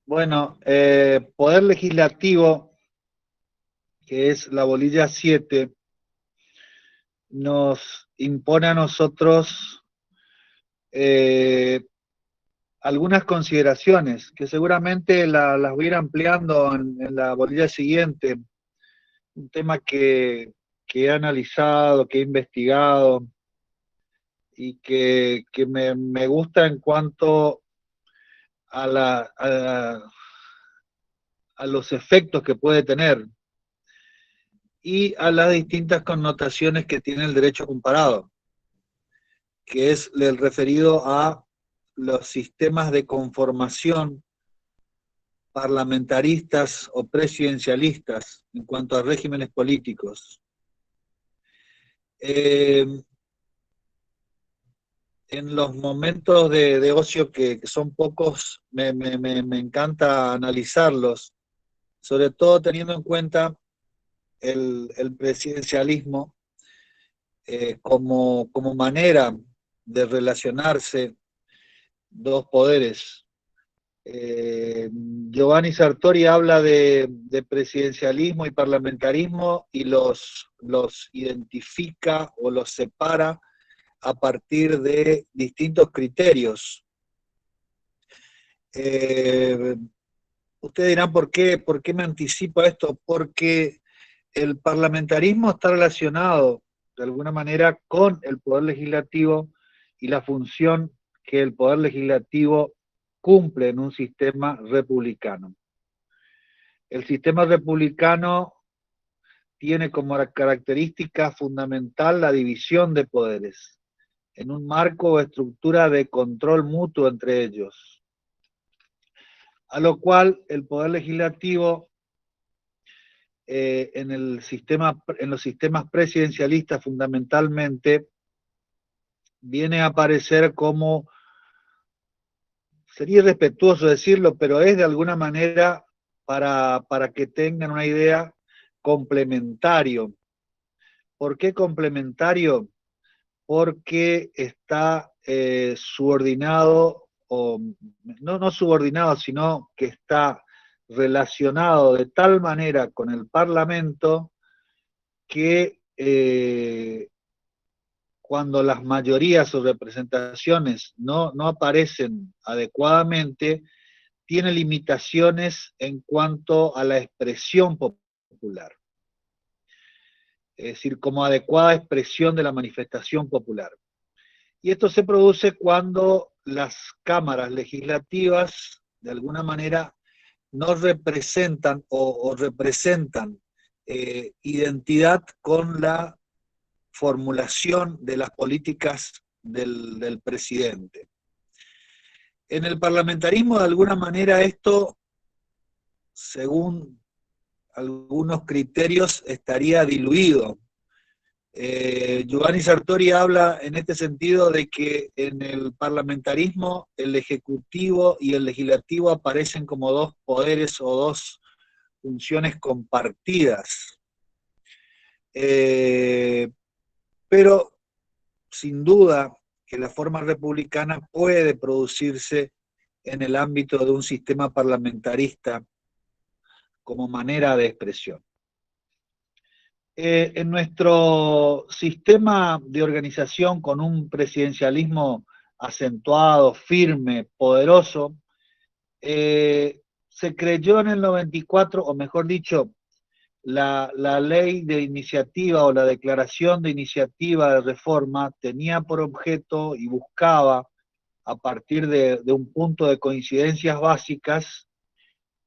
Bueno, Poder Legislativo, que es la bolilla 7, nos impone a nosotros eh, algunas consideraciones que seguramente las voy a ir ampliando en la bolilla siguiente, un tema que he analizado, que he investigado y que me gusta en cuanto a, a los efectos que puede tener y a las distintas connotaciones que tiene el derecho comparado, que es el referido a los sistemas de conformación parlamentaristas o presidencialistas en cuanto a regímenes políticos. Eh, en los momentos de ocio, que son pocos, me encanta analizarlos, sobre todo teniendo en cuenta el presidencialismo como manera de relacionarse dos poderes. Giovanni Sartori habla de presidencialismo y parlamentarismo y los identifica o los separa a partir de distintos criterios. Ustedes dirán, ¿por qué me anticipo a esto? Porque el parlamentarismo está relacionado de alguna manera con el poder legislativo y la función que el poder legislativo cumple en un sistema republicano. El sistema republicano tiene como característica fundamental la división de poderes en un marco o estructura de control mutuo entre ellos, a lo cual el poder legislativo en los sistemas presidencialistas fundamentalmente viene a aparecer como, sería irrespetuoso decirlo, pero es de alguna manera para que tengan una idea complementario. ¿Por qué complementario? Porque está subordinado, o no subordinado, sino que está relacionado de tal manera con el Parlamento que cuando las mayorías o representaciones no aparecen adecuadamente, tiene limitaciones en cuanto a la expresión popular, es decir, como adecuada expresión de la manifestación popular. Y esto se produce cuando las cámaras legislativas, de alguna manera, no representan o representan identidad con la formulación de las políticas del presidente. En el parlamentarismo, de alguna manera, esto, según algunos criterios, estaría diluido. Giovanni Sartori habla en este sentido de que en el parlamentarismo el ejecutivo y el legislativo aparecen como dos poderes o dos funciones compartidas. Pero sin duda que la forma republicana puede producirse en el ámbito de un sistema parlamentarista como manera de expresión. En nuestro sistema de organización con un presidencialismo acentuado, firme, poderoso, se creyó en el 94, o mejor dicho, la ley de iniciativa o la declaración de iniciativa de reforma tenía por objeto y buscaba, a partir de un punto de coincidencias básicas,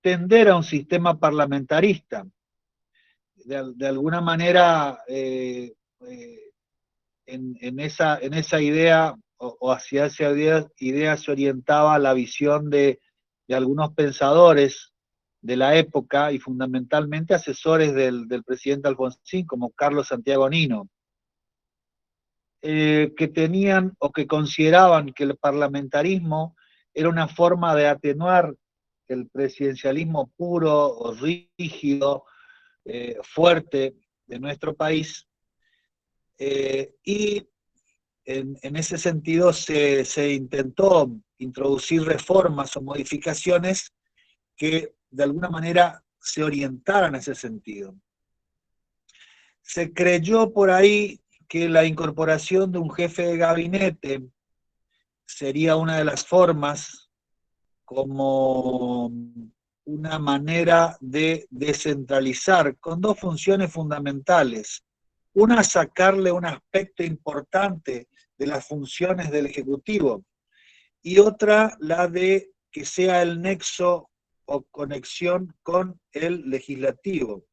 tender a un sistema parlamentarista. De alguna manera, en esa idea o hacia esa idea se orientaba la visión de algunos pensadores de la época y fundamentalmente asesores del presidente Alfonsín, como Carlos Santiago Nino, que tenían o que consideraban que el parlamentarismo era una forma de atenuar el presidencialismo puro o rígido, fuerte de nuestro país, y en ese sentido se intentó introducir reformas o modificaciones que de alguna manera se orientaran a ese sentido. Se creyó por ahí que la incorporación de un jefe de gabinete sería una de las formas como una manera de descentralizar, con dos funciones fundamentales. Una, sacarle un aspecto importante de las funciones del Ejecutivo, y otra, la de que sea el nexo o conexión con el Legislativo.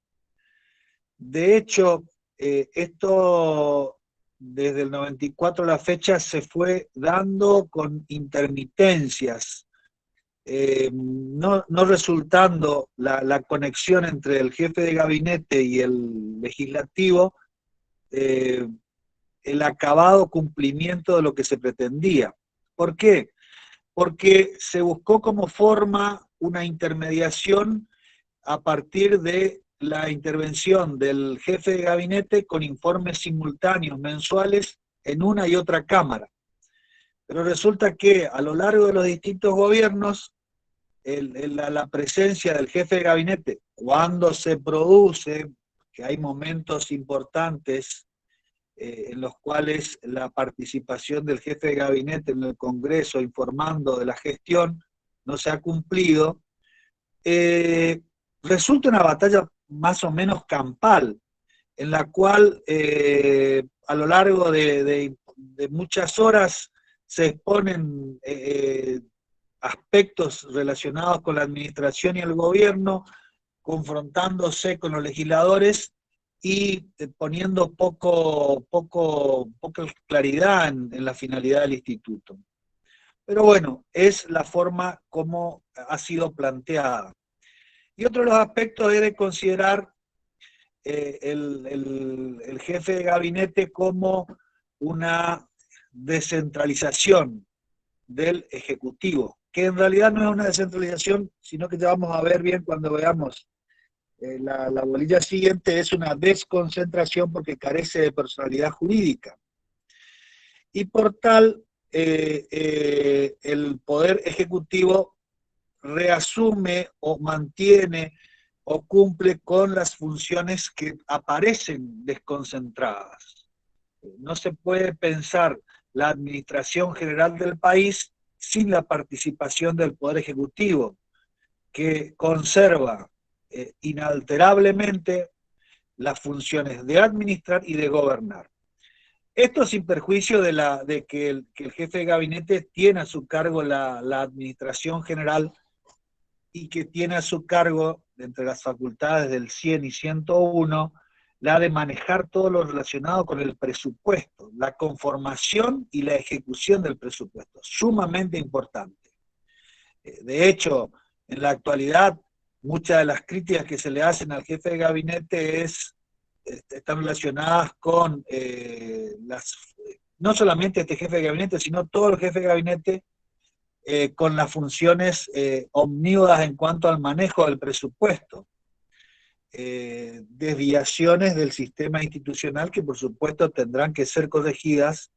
De hecho, esto desde el 94 a la fecha se fue dando con intermitencias, no resultando la conexión entre el jefe de gabinete y el legislativo el acabado cumplimiento de lo que se pretendía. ¿Por qué? Porque se buscó como forma una intermediación a partir de la intervención del jefe de gabinete con informes simultáneos mensuales en una y otra cámara. Pero resulta que a lo largo de los distintos gobiernos, la presencia del jefe de gabinete, cuando se produce, que hay momentos importantes en los cuales la participación del jefe de gabinete en el Congreso informando de la gestión no se ha cumplido, resulta una batalla más o menos campal, en la cual a lo largo de muchas horas se exponen aspectos relacionados con la administración y el gobierno, confrontándose con los legisladores y poniendo poca claridad en la finalidad del instituto. Pero bueno, es la forma como ha sido planteada. Y otro de los aspectos es de considerar el jefe de gabinete como una descentralización del Ejecutivo, que en realidad no es una descentralización, sino que ya vamos a ver bien cuando veamos la bolilla siguiente, es una desconcentración porque carece de personalidad jurídica. Y por tal, el Poder Ejecutivo reasume o mantiene o cumple con las funciones que aparecen desconcentradas. No se puede pensar la administración general del país sin la participación del Poder Ejecutivo, que conserva inalterablemente las funciones de administrar y de gobernar. Esto sin perjuicio de que el jefe de gabinete tiene a su cargo la administración general y que tiene a su cargo, entre las facultades del 100 y 101, la de manejar todo lo relacionado con el presupuesto, la conformación y la ejecución del presupuesto, sumamente importante. De hecho, en la actualidad, muchas de las críticas que se le hacen al jefe de gabinete están relacionadas con no solamente este jefe de gabinete, sino todo el jefe de gabinete con las funciones omnívodas en cuanto al manejo del presupuesto. Desviaciones del sistema institucional que por supuesto tendrán que ser corregidas,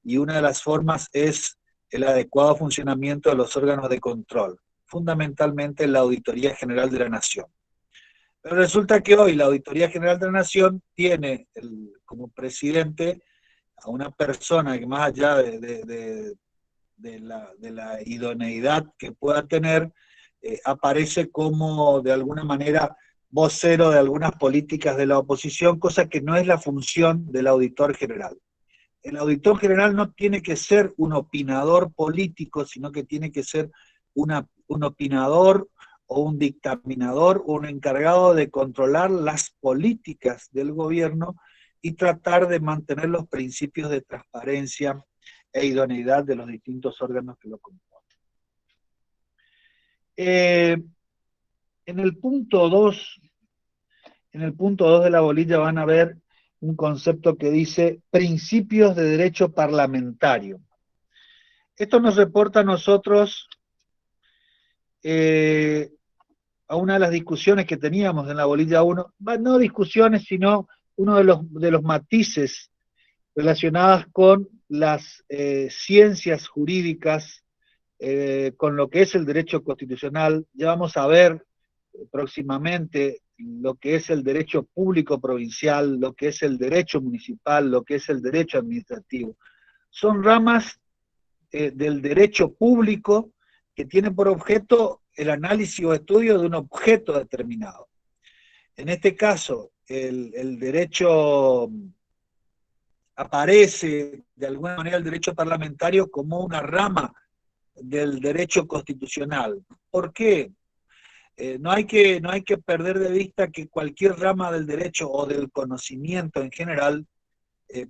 y una de las formas es el adecuado funcionamiento de los órganos de control, fundamentalmente la Auditoría General de la Nación. Pero resulta que hoy la Auditoría General de la Nación tiene como presidente a una persona que, más allá de la idoneidad que pueda tener, aparece como de alguna manera vocero de algunas políticas de la oposición, cosa que no es la función del auditor general. El auditor general no tiene que ser un opinador político, sino que tiene que ser un opinador o un dictaminador, un encargado de controlar las políticas del gobierno y tratar de mantener los principios de transparencia e idoneidad de los distintos órganos que lo componen. En el punto 2 de la bolilla van a ver un concepto que dice principios de derecho parlamentario. Esto nos reporta a nosotros a una de las discusiones que teníamos en la bolilla 1, no discusiones, sino uno de los matices relacionadas con las ciencias jurídicas, con lo que es el derecho constitucional. Ya vamos a ver próximamente lo que es el derecho público provincial, lo que es el derecho municipal, lo que es el derecho administrativo. Son ramas del derecho público que tienen por objeto el análisis o estudio de un objeto determinado. En este caso, el derecho aparece de alguna manera el derecho parlamentario como una rama del derecho constitucional. ¿Por qué? No hay que perder de vista que cualquier rama del derecho o del conocimiento en general,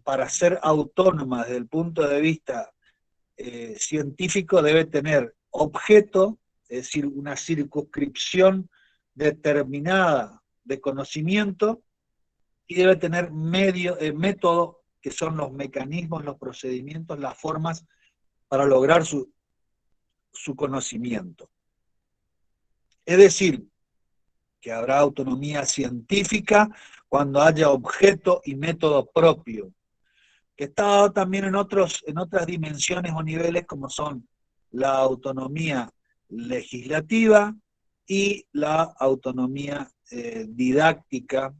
para ser autónoma desde el punto de vista científico, debe tener objeto, es decir, una circunscripción determinada de conocimiento, y debe tener método, que son los mecanismos, los procedimientos, las formas para lograr su conocimiento. Es decir, que habrá autonomía científica cuando haya objeto y método propio, que está dado también en otras dimensiones o niveles, como son la autonomía legislativa y la autonomía didáctica,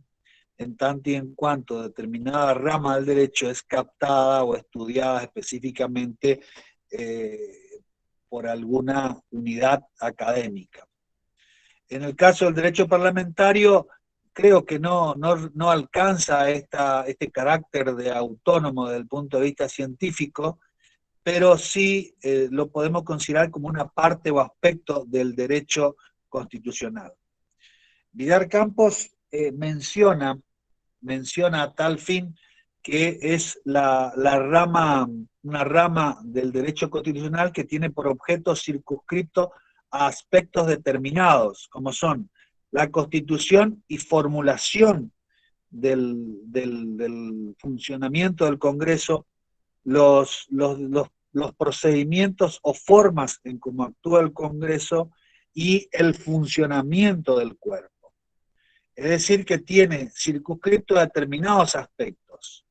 en tanto y en cuanto determinada rama del derecho es captada o estudiada específicamente por alguna unidad académica. En el caso del derecho parlamentario, creo que no alcanza este carácter de autónomo desde el punto de vista científico, pero sí lo podemos considerar como una parte o aspecto del derecho constitucional. Vidal Campos menciona a tal fin que es una rama del derecho constitucional que tiene por objeto circunscripto a aspectos determinados, como son la constitución y formulación del funcionamiento del Congreso, los procedimientos o formas en cómo actúa el Congreso y el funcionamiento del cuerpo. Es decir, que tiene circunscrito a determinados aspectos.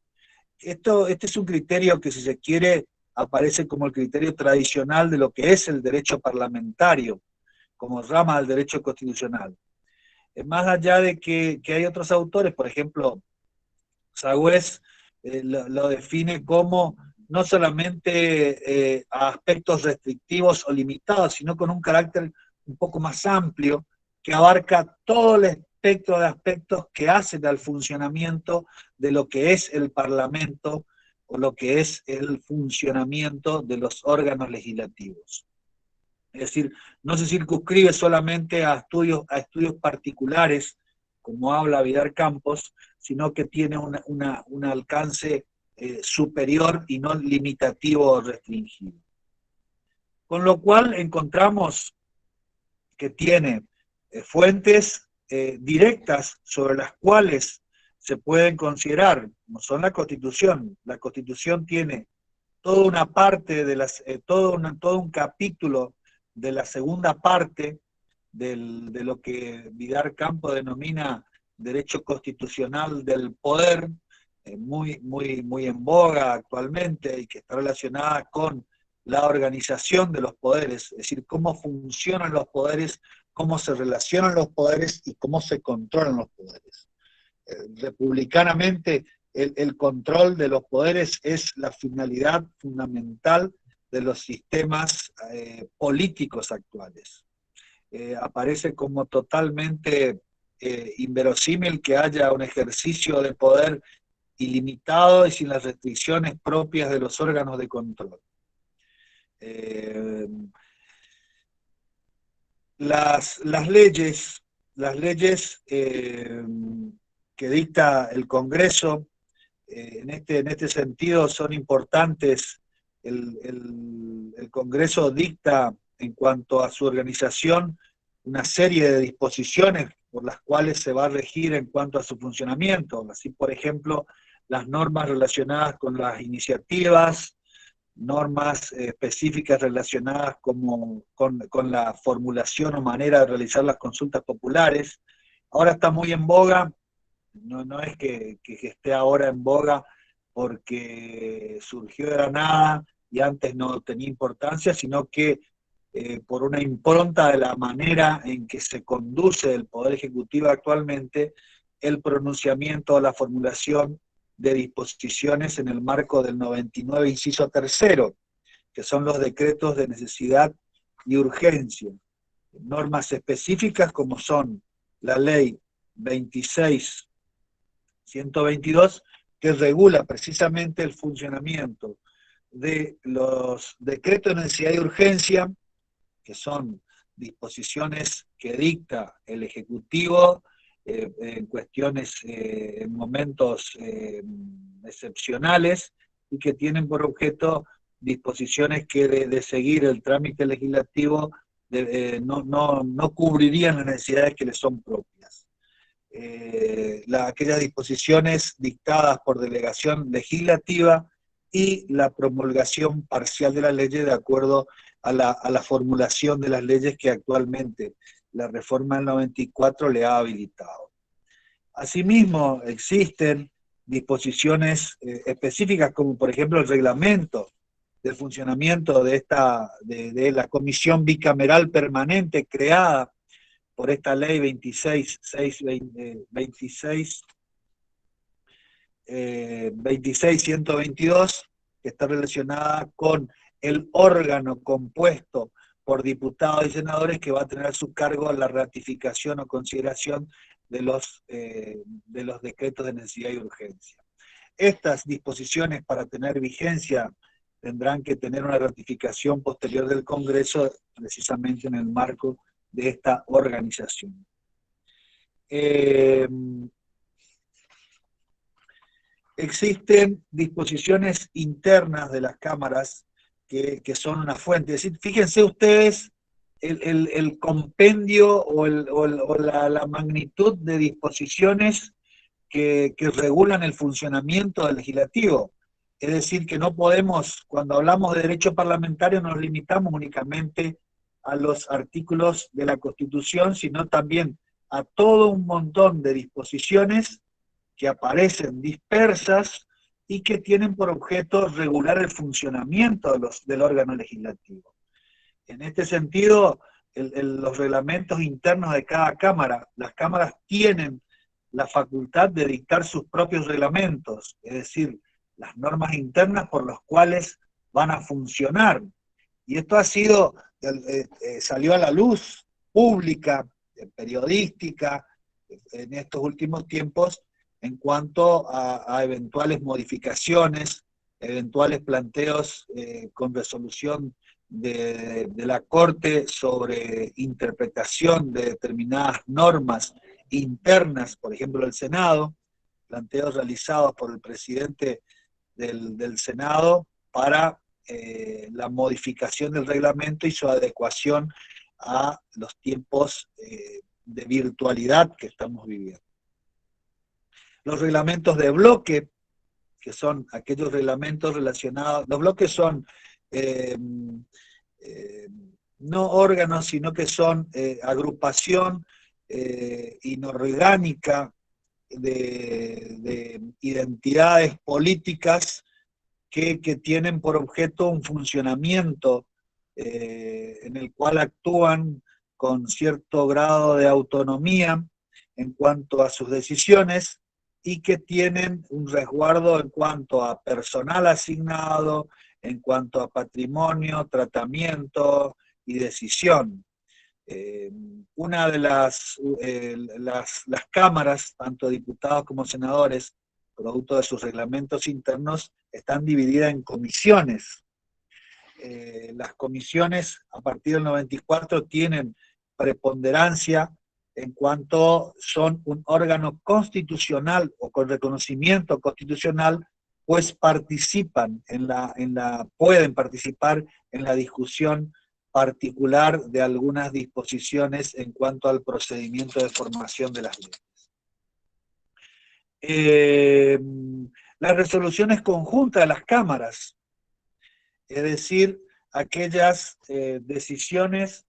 Este es un criterio que, si se quiere, aparece como el criterio tradicional de lo que es el derecho parlamentario, como rama del derecho constitucional. Más allá de que hay otros autores, por ejemplo, Sagüez lo define como no solamente aspectos restrictivos o limitados, sino con un carácter un poco más amplio, que abarca todo el espectro de aspectos que hacen al funcionamiento de lo que es el Parlamento o lo que es el funcionamiento de los órganos legislativos. Es decir, no se circunscribe solamente a estudios particulares, como habla Vidal Campos, sino que tiene un alcance superior y no limitativo o restringido. Con lo cual encontramos que tiene fuentes directas sobre las cuales se pueden considerar, como son la Constitución. La Constitución tiene toda una parte de todo un capítulo de la segunda parte de lo que Vidal Campos denomina derecho constitucional del poder, muy en boga actualmente, y que está relacionada con la organización de los poderes, es decir, cómo funcionan los poderes, cómo se relacionan los poderes y cómo se controlan los poderes. Republicanamente, el control de los poderes es la finalidad fundamental de los sistemas políticos actuales. Aparece como totalmente inverosímil que haya un ejercicio de poder ilimitado y sin las restricciones propias de los órganos de control. Las leyes que dicta el Congreso, en este sentido son importantes. El Congreso dicta, en cuanto a su organización, una serie de disposiciones por las cuales se va a regir en cuanto a su funcionamiento. Así, por ejemplo, las normas relacionadas con las iniciativas, normas específicas relacionadas con la formulación o manera de realizar las consultas populares. Ahora está muy en boga, no es que esté ahora en boga porque surgió de la nada y antes no tenía importancia, sino que por una impronta de la manera en que se conduce el Poder Ejecutivo actualmente, el pronunciamiento o la formulación de disposiciones en el marco del 99, inciso tercero, que son los decretos de necesidad y urgencia. Normas específicas como son la ley 26.122, que regula precisamente el funcionamiento de los decretos de necesidad y urgencia, que son disposiciones que dicta el Ejecutivo en cuestiones, en momentos excepcionales, y que tienen por objeto disposiciones que de seguir el trámite legislativo no cubrirían las necesidades que les son propias. Aquellas disposiciones dictadas por delegación legislativa y la promulgación parcial de las leyes de acuerdo a la formulación de las leyes que actualmente la reforma del 94 le ha habilitado. Asimismo, existen disposiciones específicas como por ejemplo el reglamento del funcionamiento de la comisión bicameral permanente creada por esta ley 26.122, que está relacionada con el órgano compuesto por diputados y senadores que va a tener a su cargo la ratificación o consideración de los decretos de necesidad y urgencia. Estas disposiciones, para tener vigencia, tendrán que tener una ratificación posterior del Congreso, precisamente en el marco de esta organización. Existen disposiciones internas de las cámaras que son una fuente. Es decir, fíjense ustedes el compendio o la magnitud de disposiciones que regulan el funcionamiento del legislativo. Es decir, que no podemos, cuando hablamos de derecho parlamentario, nos limitamos únicamente a los artículos de la Constitución, sino también a todo un montón de disposiciones que aparecen dispersas y que tienen por objeto regular el funcionamiento del órgano legislativo. En este sentido, los reglamentos internos de cada cámara, las cámaras tienen la facultad de dictar sus propios reglamentos, es decir, las normas internas por las cuales van a funcionar. Y esto ha sido, salió a la luz pública, periodística, en estos últimos tiempos, en cuanto a eventuales modificaciones, eventuales planteos con resolución de la Corte sobre interpretación de determinadas normas internas, por ejemplo, del Senado, planteos realizados por el presidente del Senado para la modificación del reglamento y su adecuación a los tiempos de virtualidad que estamos viviendo. Los reglamentos de bloque, que son aquellos reglamentos relacionados, los bloques son no órganos, sino que son agrupación inorgánica de identidades políticas que tienen por objeto un funcionamiento en el cual actúan con cierto grado de autonomía en cuanto a sus decisiones y que tienen un resguardo en cuanto a personal asignado, en cuanto a patrimonio, tratamiento y decisión. Una de las cámaras, tanto diputados como senadores, producto de sus reglamentos internos, están divididas en comisiones. Las comisiones, a partir del 94, tienen preponderancia en cuanto son un órgano constitucional o con reconocimiento constitucional, pues participan pueden participar en la discusión particular de algunas disposiciones en cuanto al procedimiento de formación de las leyes. Las resoluciones conjuntas de las cámaras, es decir, aquellas decisiones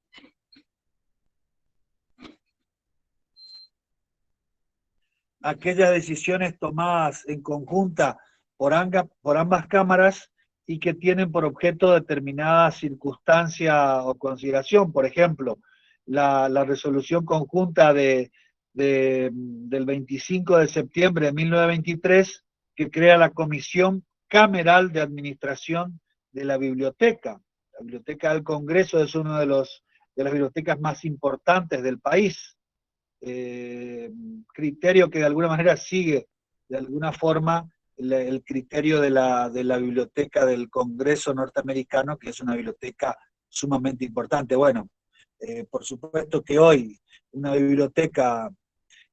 tomadas en conjunta por ambas cámaras y que tienen por objeto determinada circunstancia o consideración. Por ejemplo, la resolución conjunta del 25 de septiembre de 1923 que crea la Comisión Cameral de Administración de la Biblioteca. La Biblioteca del Congreso es una de las bibliotecas más importantes del país, criterio que de alguna manera sigue de alguna forma el criterio de la Biblioteca del Congreso norteamericano, que es una biblioteca sumamente importante. Bueno, por supuesto que hoy una biblioteca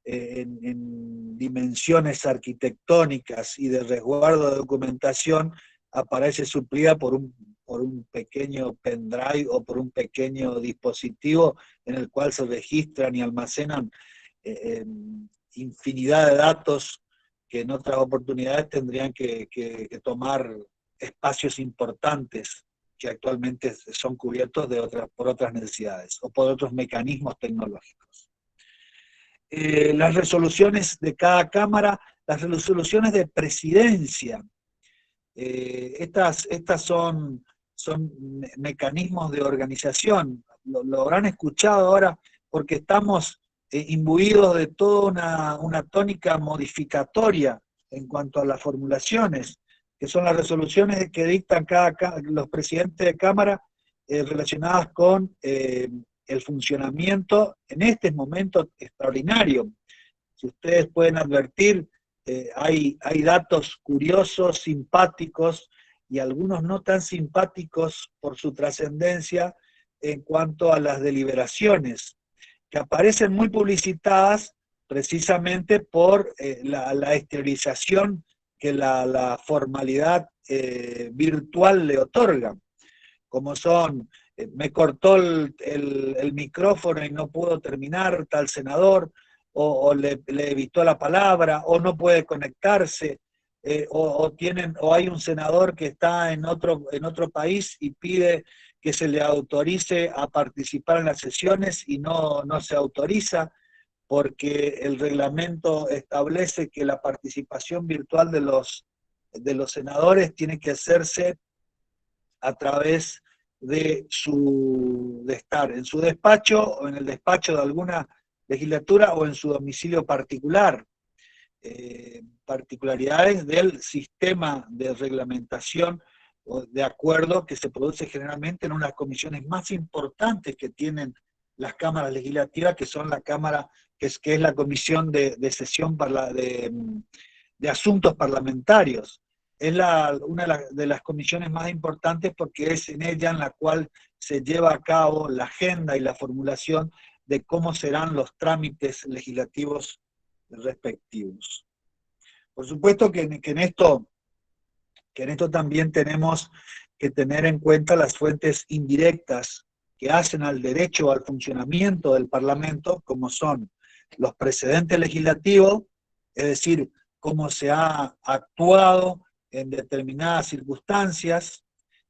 en dimensiones arquitectónicas y de resguardo de documentación aparece suplida por un pequeño pendrive o por un pequeño dispositivo en el cual se registran y almacenan infinidad de datos que en otras oportunidades tendrían que tomar espacios importantes que actualmente son cubiertos por otras necesidades o por otros mecanismos tecnológicos. Las resoluciones de cada cámara, las resoluciones de presidencia, estas son mecanismos de organización, lo habrán escuchado ahora porque estamos imbuidos de toda una tónica modificatoria en cuanto a las formulaciones, que son las resoluciones que dictan los presidentes de cámara relacionadas con el funcionamiento en este momento extraordinario. Si ustedes pueden advertir, hay datos curiosos, simpáticos y algunos no tan simpáticos por su trascendencia en cuanto a las deliberaciones, que aparecen muy publicitadas precisamente por la exteriorización que la formalidad virtual le otorga, como son me cortó el micrófono y no pudo terminar tal senador, o le evitó la palabra, o no puede conectarse, o hay un senador que está en otro país y pide que se le autorice a participar en las sesiones y no se autoriza, porque el reglamento establece que la participación virtual de los senadores tiene que hacerse a través de estar en su despacho o en el despacho de alguna legislatura o en su domicilio particular. Particularidades del sistema de reglamentación o de acuerdo que se produce generalmente en unas comisiones más importantes que tienen las cámaras legislativas, que son la cámara, que es la comisión de sesión de asuntos parlamentarios. Es una de las comisiones más importantes porque es en ella en la cual se lleva a cabo la agenda y la formulación de cómo serán los trámites legislativos respectivos. Por supuesto que en esto también tenemos que tener en cuenta las fuentes indirectas que hacen al derecho al funcionamiento del Parlamento, como son los precedentes legislativos, es decir, cómo se ha actuado en determinadas circunstancias.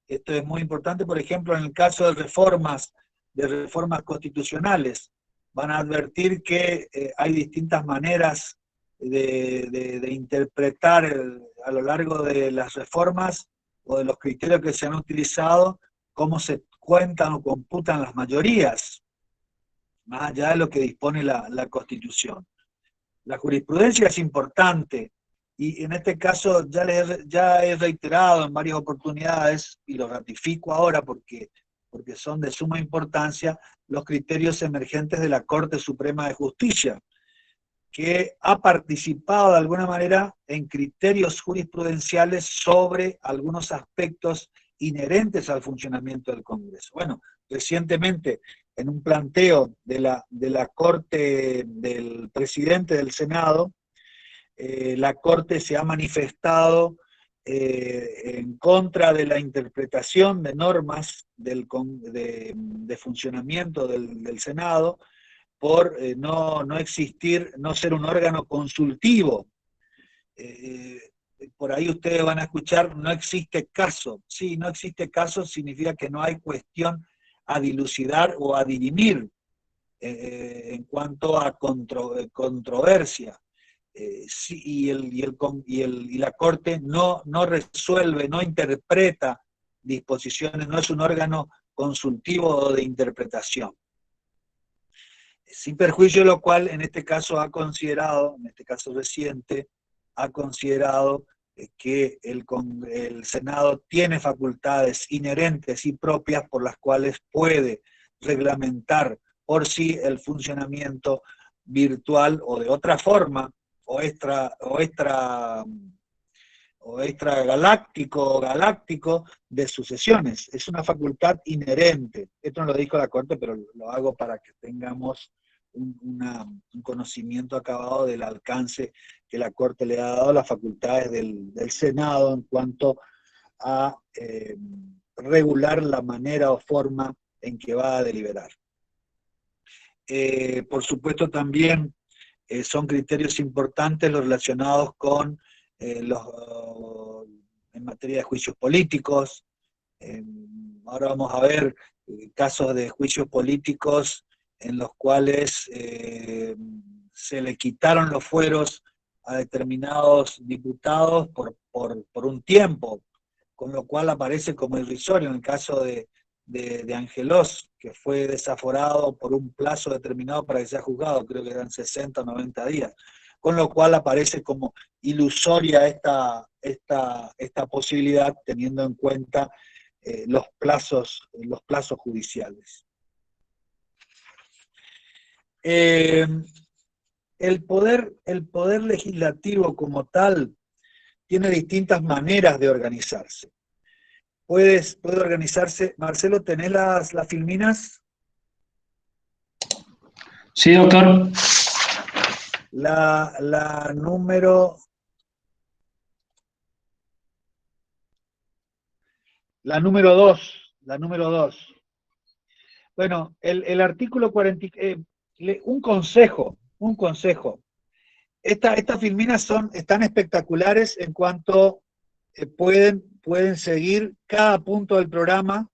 Esto es muy importante, por ejemplo, en el caso de reformas constitucionales. Van a advertir que hay distintas maneras de interpretar a lo largo de las reformas o de los criterios que se han utilizado, cómo se cuentan o computan las mayorías, más allá de lo que dispone la Constitución. La jurisprudencia es importante, y en este caso ya he reiterado en varias oportunidades, y lo ratifico ahora porque son de suma importancia, los criterios emergentes de la Corte Suprema de Justicia, que ha participado de alguna manera en criterios jurisprudenciales sobre algunos aspectos inherentes al funcionamiento del Congreso. Bueno, recientemente, en un planteo de la Corte del presidente del Senado, la Corte se ha manifestado en contra de la interpretación de normas de funcionamiento del Senado por no ser un órgano consultivo. Por ahí ustedes van a escuchar, no existe caso. Sí, no existe caso significa que no hay cuestión a dilucidar o a dirimir en cuanto a controversia. y la Corte no resuelve, no interpreta disposiciones, no es un órgano consultivo o de interpretación. Sin perjuicio de lo cual, en este caso ha considerado, en este caso reciente, ha considerado que el Senado tiene facultades inherentes y propias por las cuales puede reglamentar por sí el funcionamiento virtual o de otra forma, o extragaláctico de sucesiones. Es una facultad inherente. Esto no lo dijo la Corte, pero lo hago para que tengamos un conocimiento acabado del alcance que la Corte le ha dado a las facultades del Senado en cuanto a regular la manera o forma en que va a deliberar. Por supuesto también son criterios importantes los relacionados con en materia de juicios políticos. Ahora vamos a ver casos de juicios políticos en los cuales se le quitaron los fueros a determinados diputados por un tiempo, con lo cual aparece como irrisorio en el caso de Angelos, que fue desaforado por un plazo determinado para que sea juzgado, creo que eran 60 o 90 días, con lo cual aparece como ilusoria esta posibilidad teniendo en cuenta los plazos judiciales. El poder legislativo como tal tiene distintas maneras de organizarse. Puede organizarse. Marcelo, ¿tenés las filminas? Sí, doctor. La número 2. Bueno, el artículo 40, un consejo. Estas filminas están espectaculares en cuanto pueden seguir cada punto del programa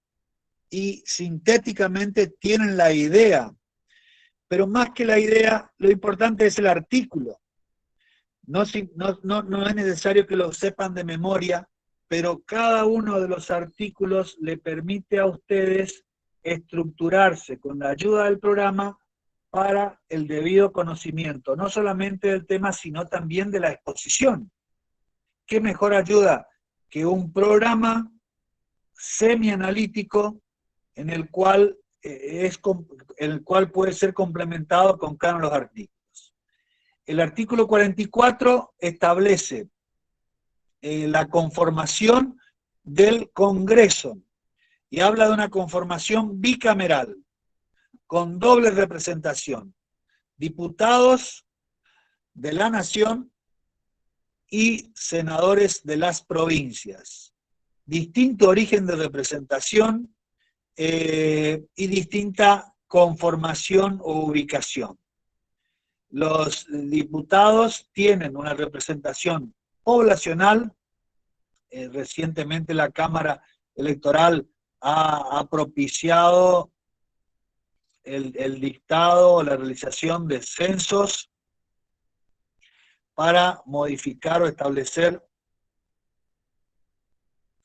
y sintéticamente tienen la idea. Pero más que la idea, lo importante es el artículo. No es necesario que lo sepan de memoria, pero cada uno de los artículos le permite a ustedes estructurarse con la ayuda del programa para el debido conocimiento, no solamente del tema, sino también de la exposición. ¿Qué mejor ayuda que un programa semianalítico en el cual puede ser complementado con cada uno de los artículos? El artículo 44 establece la conformación del Congreso y habla de una conformación bicameral con doble representación, diputados de la nación y senadores de las provincias. Distinto origen de representación y distinta conformación o ubicación. Los diputados tienen una representación poblacional. Recientemente la Cámara Electoral ha propiciado el dictado o la realización de censos para modificar o establecer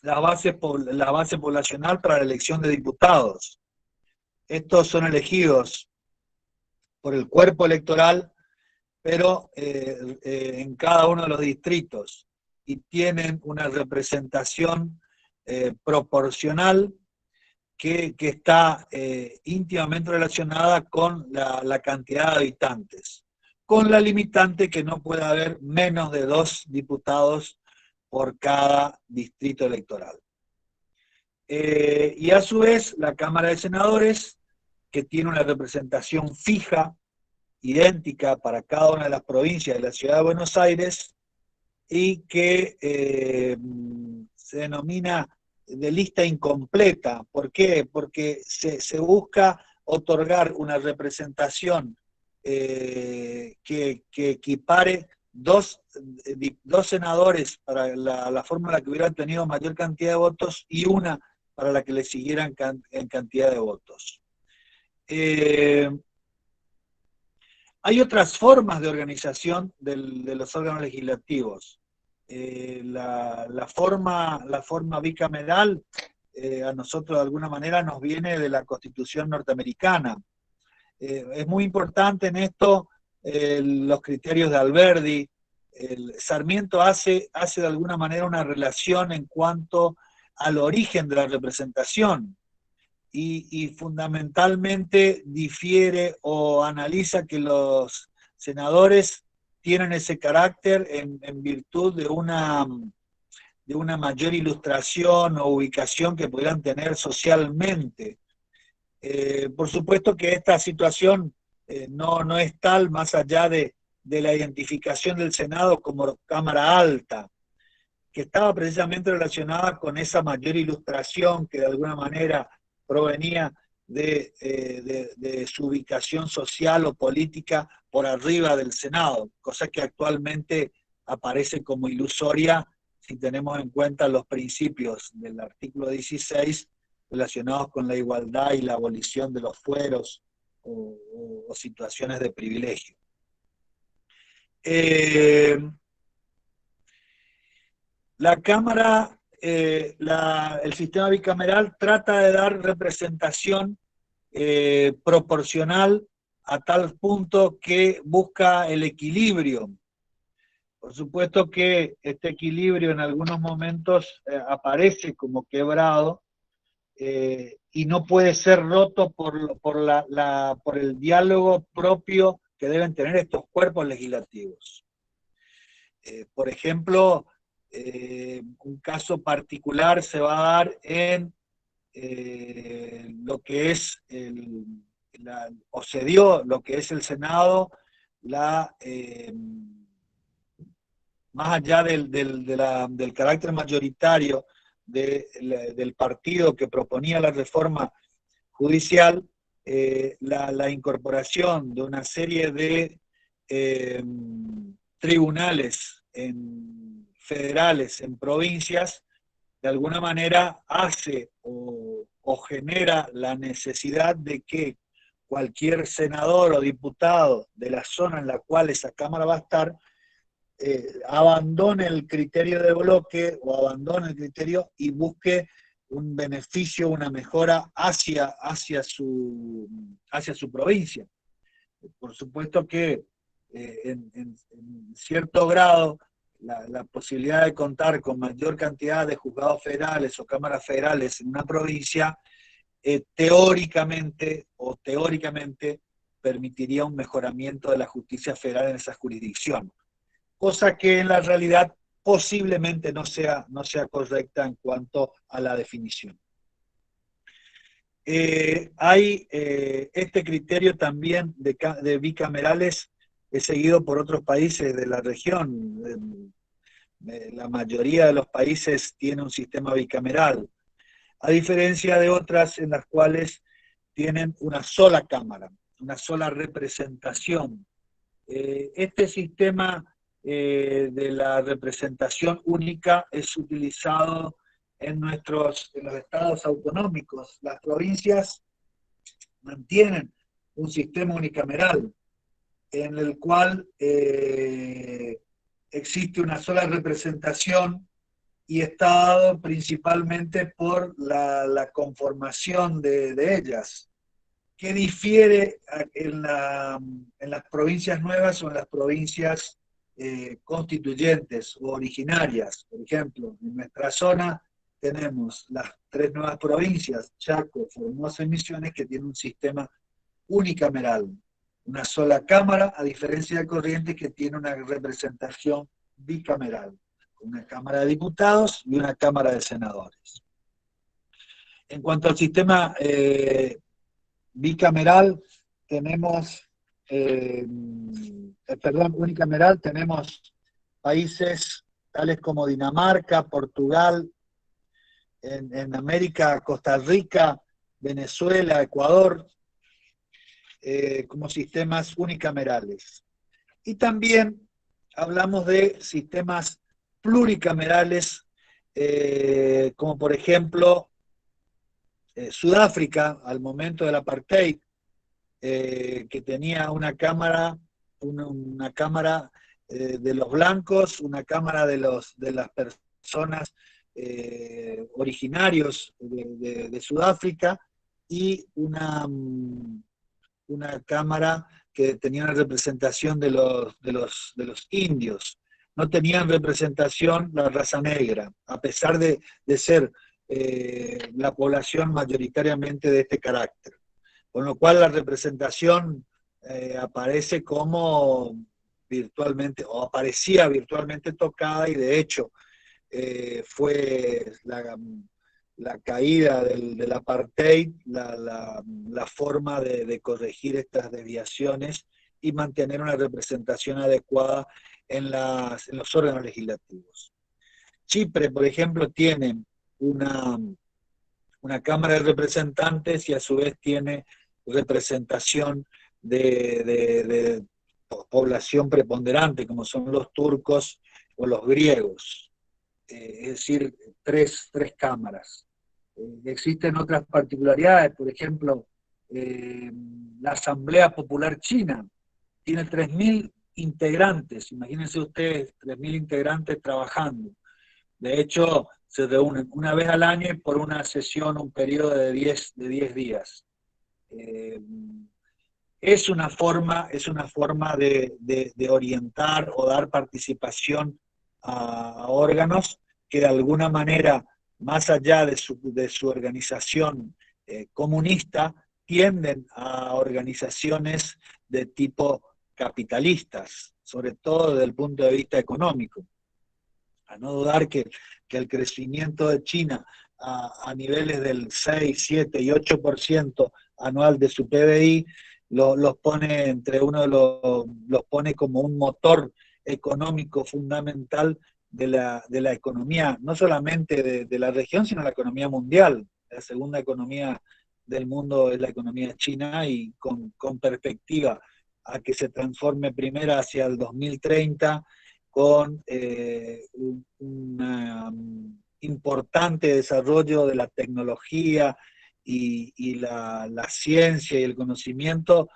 la base poblacional para la elección de diputados. Estos son elegidos por el cuerpo electoral, pero en cada uno de los distritos, y tienen una representación proporcional que está íntimamente relacionada con la cantidad de habitantes, con la limitante que no puede haber menos de 2 diputados por cada distrito electoral. Y a su vez, la Cámara de Senadores, que tiene una representación fija, idéntica para cada una de las provincias de la Ciudad de Buenos Aires, y que se denomina de lista incompleta. ¿Por qué? Porque se busca otorgar una representación que equipare dos senadores para la forma en la que hubieran tenido mayor cantidad de votos y una para la que le siguieran en cantidad de votos. Hay otras formas de organización de los órganos legislativos. La forma bicameral a nosotros de alguna manera nos viene de la Constitución norteamericana. Es muy importante en esto los criterios de Alberdi. Sarmiento hace de alguna manera una relación en cuanto al origen de la representación y fundamentalmente difiere o analiza que los senadores tienen ese carácter en virtud de una mayor ilustración o ubicación que pudieran tener socialmente. Por supuesto que esta situación no es tal más allá de la identificación del Senado como Cámara Alta, que estaba precisamente relacionada con esa mayor ilustración que de alguna manera provenía de su ubicación social o política por arriba del Senado, cosa que actualmente aparece como ilusoria si tenemos en cuenta los principios del artículo 16 relacionados con la igualdad y la abolición de los fueros o situaciones de privilegio. La Cámara, el sistema bicameral trata de dar representación proporcional a tal punto que busca el equilibrio. Por supuesto que este equilibrio en algunos momentos aparece como quebrado y no puede ser roto por el diálogo propio que deben tener estos cuerpos legislativos. Por ejemplo, un caso particular se va a dar en lo que es o se dio lo que es el Senado, más allá del carácter mayoritario del partido que proponía la reforma judicial, la incorporación de una serie de tribunales federales en provincias, de alguna manera hace o genera la necesidad de que cualquier senador o diputado de la zona en la cual esa Cámara va a estar abandone el criterio de bloque o abandone el criterio y busque un beneficio, una mejora hacia su provincia. Por supuesto que en cierto grado la posibilidad de contar con mayor cantidad de juzgados federales o cámaras federales en una provincia teóricamente permitiría un mejoramiento de la justicia federal en esa jurisdicción, cosa que en la realidad posiblemente no sea correcta en cuanto a la definición. Hay este criterio también de bicamerales es seguido por otros países de la región. La mayoría de los países tiene un sistema bicameral, a diferencia de otras en las cuales tienen una sola cámara, una sola representación. Este sistema de la representación única es utilizado en los estados autonómicos. Las provincias mantienen un sistema unicameral en el cual existe una sola representación y está dado principalmente por la conformación de ellas. ¿Qué difiere en las provincias nuevas o en las provincias constituyentes o originarias? Por ejemplo, en nuestra zona tenemos las 3 nuevas provincias, Chaco, Formosa y Misiones, que tienen un sistema unicameral, una sola cámara, a diferencia de Corrientes, que tiene una representación bicameral, una cámara de diputados y una cámara de senadores. En cuanto al sistema bicameral, tenemos, unicameral, tenemos países tales como Dinamarca, Portugal, en América, Costa Rica, Venezuela, Ecuador, como sistemas unicamerales. Y también hablamos de sistemas pluricamerales, como por ejemplo Sudáfrica, al momento del apartheid, que tenía una cámara una cámara de los blancos, una cámara de las personas originarios de Sudáfrica, y una cámara que tenía una representación de los indios. No tenían representación la raza negra, a pesar de ser la población mayoritariamente de este carácter. Con lo cual la representación aparece como virtualmente, o aparecía virtualmente tocada, y de hecho fue la caída del apartheid la forma de corregir estas desviaciones y mantener una representación adecuada en los órganos legislativos. Chipre, por ejemplo, tiene una Cámara de Representantes y a su vez tiene representación de población preponderante, como son los turcos o los griegos. Es decir, tres cámaras. Existen otras particularidades, por ejemplo, la Asamblea Popular China tiene 3.000 integrantes, imagínense ustedes, 3.000 integrantes trabajando. De hecho, se reúnen una vez al año por una sesión, un periodo de 10 días. Es una forma de orientar o dar participación a órganos que de alguna manera, más allá de su organización comunista, tienden a organizaciones de tipo capitalistas, sobre todo desde el punto de vista económico. A no dudar que el crecimiento de China a niveles del 6, 7 y 8% anual de su PBI los pone los pone como un motor económico fundamental de la economía, no solamente de la región, sino la economía mundial. La segunda economía del mundo es la economía china, y con perspectiva a que se transforme primero hacia el 2030 con un importante desarrollo de la tecnología y la ciencia y el conocimiento,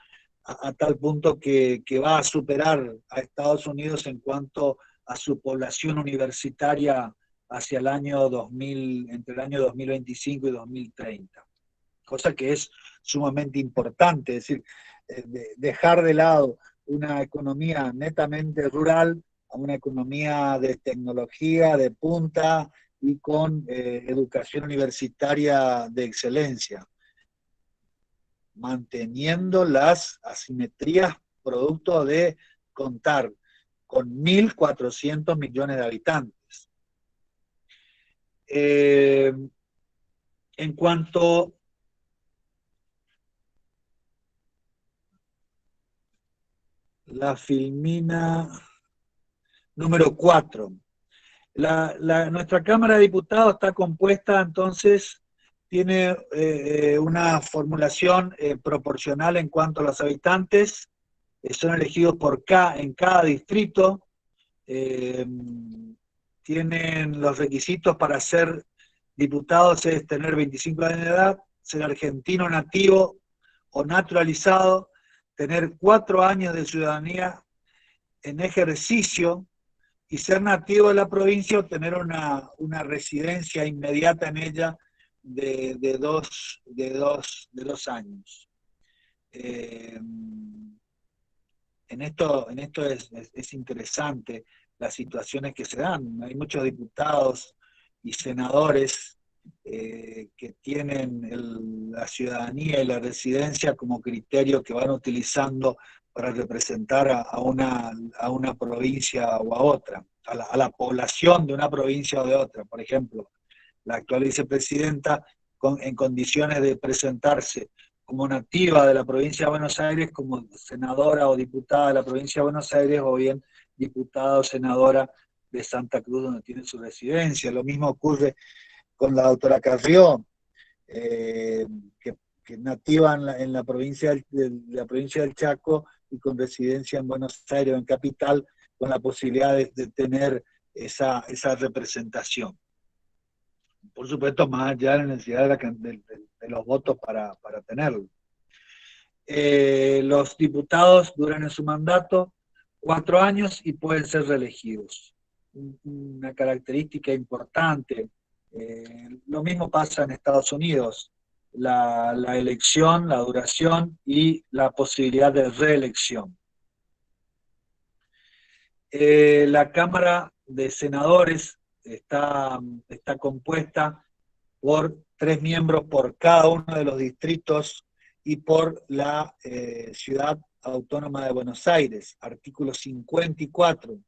a tal punto que va a superar a Estados Unidos en cuanto a su población universitaria hacia el año 2000, entre el año 2025 y 2030. Cosa que es sumamente importante, es decir, dejar de lado una economía netamente rural a una economía de tecnología, de punta y con educación universitaria de excelencia, manteniendo las asimetrías producto de contar con 1.400 millones de habitantes. En cuanto la filmina número 4. Nuestra Cámara de Diputados está compuesta, entonces, tiene una formulación proporcional en cuanto a los habitantes, son elegidos en cada distrito, tienen los requisitos para ser diputados, es tener 25 años de edad, ser argentino nativo o naturalizado, tener 4 años de ciudadanía en ejercicio, y ser nativo de la provincia o tener una residencia inmediata en ella de 2 años. En esto es interesante las situaciones que se dan. Hay muchos diputados y senadores que tienen la ciudadanía y la residencia como criterio que van utilizando para representar a una provincia o a otra, a la población de una provincia o de otra. Por ejemplo, la actual vicepresidenta en condiciones de presentarse como nativa de la provincia de Buenos Aires, como senadora o diputada de la provincia de Buenos Aires, o bien diputada o senadora de Santa Cruz, donde tiene su residencia. Lo mismo ocurre con la doctora Carrió, que es nativa en la provincia del Chaco y con residencia en Buenos Aires o en Capital, con la posibilidad de tener esa representación. Por supuesto, más allá de la necesidad de los votos para tenerlo. Los diputados duran en su mandato 4 años y pueden ser reelegidos. Una característica importante. Lo mismo pasa en Estados Unidos. La elección, la duración y la posibilidad de reelección. La Cámara de Senadores está compuesta por 3 miembros por cada uno de los distritos y por la Ciudad Autónoma de Buenos Aires, artículo 54,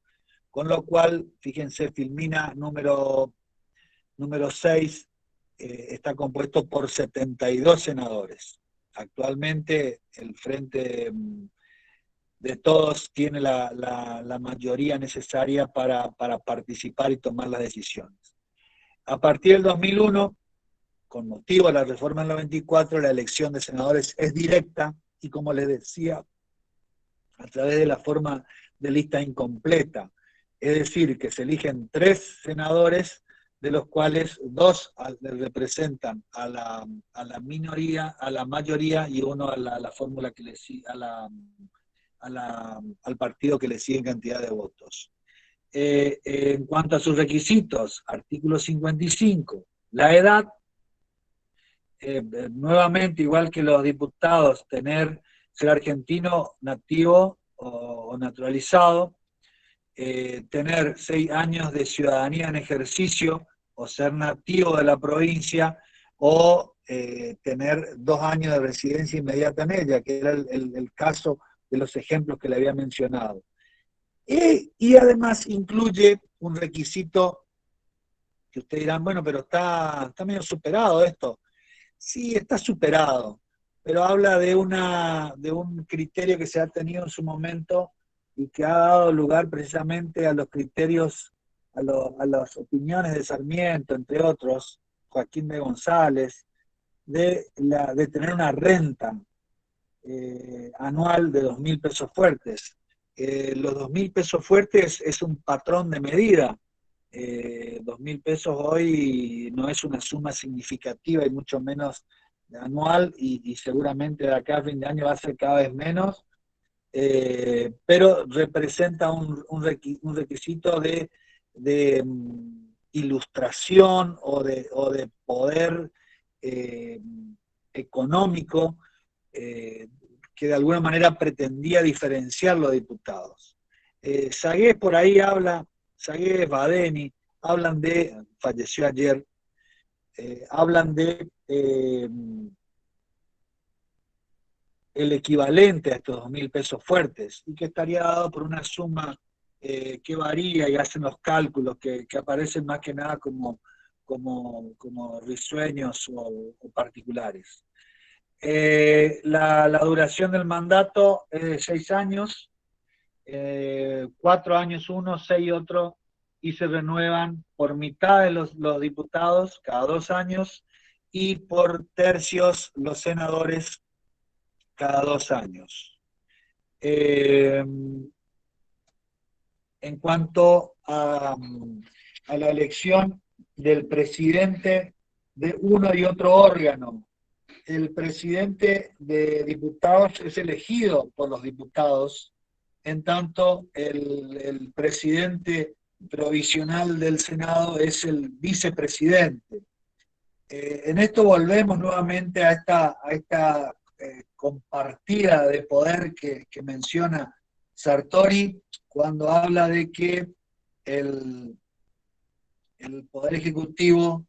con lo cual, fíjense, Filmina número 6 está compuesto por 72 senadores. Actualmente el Frente de Todos tiene la mayoría necesaria para participar y tomar las decisiones. A partir del 2001, con motivo de la reforma del 94, la elección de senadores es directa y, como les decía, a través de la forma de lista incompleta. Es decir, que se eligen 3 senadores, de los cuales 2 representan a la minoría, a la mayoría, y 1 a la fórmula que le sigue, al partido que le sigue en cantidad de votos. En cuanto a sus requisitos, artículo 55, la edad, nuevamente, igual que los diputados, ser argentino nativo o naturalizado, tener 6 años de ciudadanía en ejercicio o ser nativo de la provincia, o tener 2 años de residencia inmediata en ella, que era el caso de los ejemplos que le había mencionado. Y además incluye un requisito que ustedes dirán, bueno, pero está medio superado esto. Sí, está superado, pero habla de un criterio que se ha tenido en su momento y que ha dado lugar precisamente a los criterios, a las opiniones de Sarmiento, entre otros, Joaquín de González, de tener una renta anual de 2.000 pesos fuertes. Los 2.000 pesos fuertes es un patrón de medida. 2.000 pesos hoy no es una suma significativa y mucho menos anual, y seguramente de acá a fin de año va a ser cada vez menos, pero representa un requisito de ilustración o de poder económico, que de alguna manera pretendía diferenciar los diputados. Sagués por ahí habla, Sagués, Badeni, hablan falleció ayer, hablan de el equivalente a estos 2.000 pesos fuertes, y que estaría dado por una suma que varía, y hacen los cálculos que aparecen más que nada como risueños o particulares. La duración del mandato es de 6 años, 4 años uno, 6 otro, y se renuevan por mitad de los diputados cada 2 años, y por tercios los senadores cada 2 años. En cuanto a la elección del presidente de uno y otro órgano, el presidente de diputados es elegido por los diputados, en tanto el presidente provisional del Senado es el vicepresidente. En esto volvemos nuevamente a esta compartida de poder que menciona Sartori cuando habla de que el poder ejecutivo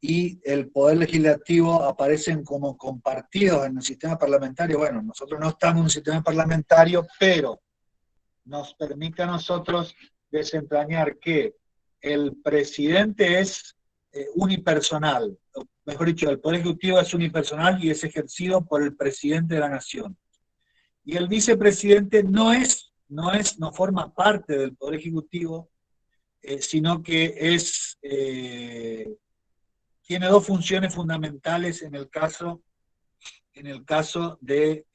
y el poder legislativo aparecen como compartidos en el sistema parlamentario. Bueno, nosotros no estamos en un sistema parlamentario, pero nos permite a nosotros desentrañar que el presidente es unipersonal, mejor dicho, el poder ejecutivo es unipersonal y es ejercido por el presidente de la nación. Y el vicepresidente no forma parte del poder ejecutivo, sino que tiene 2 funciones fundamentales en el caso del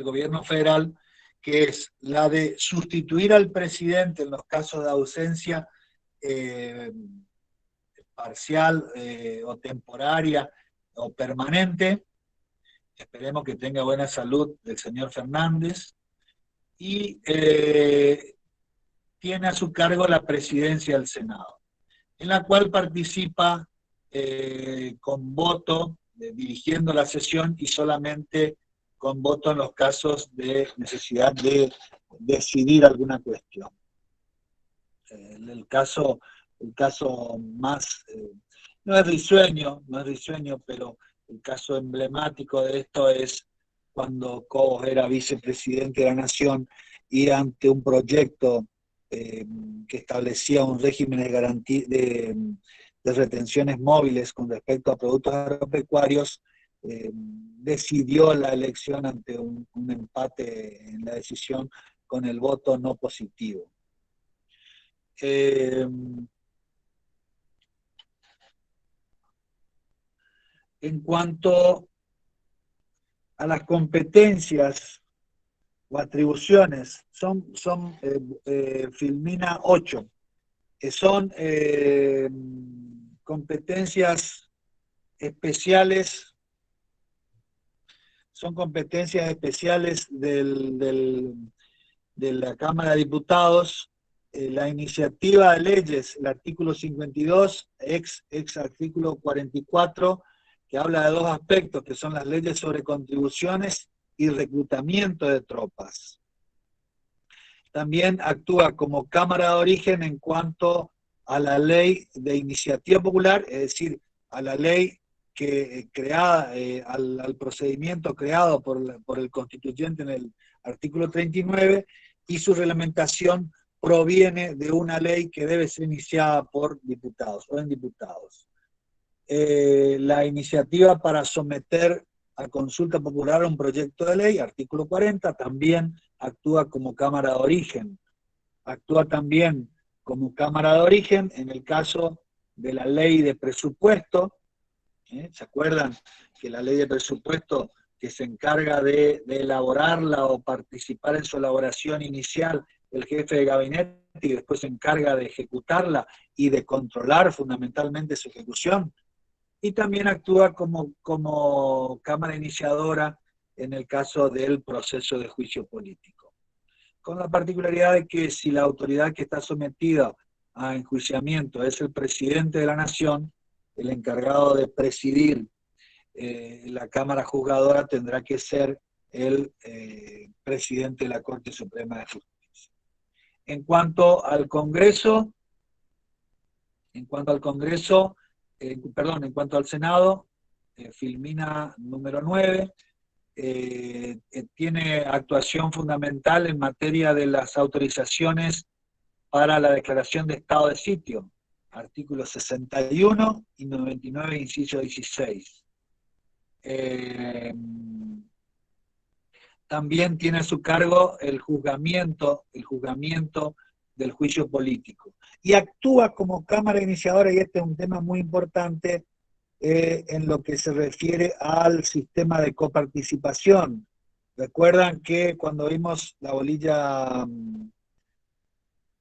gobierno federal, que es la de sustituir al presidente en los casos de ausencia parcial o temporaria o permanente, esperemos que tenga buena salud, del señor Fernández, y tiene a su cargo la presidencia del Senado, en la cual participa con voto, dirigiendo la sesión y solamente con voto en los casos de necesidad de decidir alguna cuestión. El caso más, no es risueño, pero el caso emblemático de esto es cuando Cobos era vicepresidente de la Nación y ante un proyecto que establecía un régimen de garantía de retenciones móviles con respecto a productos agropecuarios, decidió la elección ante un empate en la decisión con el voto no positivo. En cuanto a las competencias o atribuciones, Filmina 8, son competencias especiales, de la Cámara de Diputados. La iniciativa de leyes, el artículo 52, ex artículo 44, que habla de dos aspectos, que son las leyes sobre contribuciones y reclutamiento de tropas. También actúa como Cámara de Origen en cuanto a la ley de iniciativa popular, es decir, a la ley creada, al procedimiento creado por el constituyente en el artículo 39, y su reglamentación proviene de una ley que debe ser iniciada por diputados o en diputados. La iniciativa para someter a consulta popular un proyecto de ley, artículo 40, también actúa como Cámara de Origen. Actúa también como Cámara de Origen en el caso de la ley de presupuesto. ¿Se acuerdan que la ley de presupuesto, que se encarga de elaborarla o participar en su elaboración inicial el jefe de gabinete y después se encarga de ejecutarla y de controlar fundamentalmente su ejecución? Y también actúa como Cámara iniciadora en el caso del proceso de juicio político, con la particularidad de que si la autoridad que está sometida a enjuiciamiento es el presidente de la Nación, el encargado de presidir la Cámara Juzgadora tendrá que ser el presidente de la Corte Suprema de Justicia. En cuanto al Congreso, en cuanto al Senado, Filmina número 9, tiene actuación fundamental en materia de las autorizaciones para la declaración de estado de sitio, artículos 61 y 99, inciso 16. También tiene a su cargo el juzgamiento del juicio político. Y actúa como Cámara iniciadora, y este es un tema muy importante, en lo que se refiere al sistema de coparticipación. Recuerdan que cuando vimos la bolilla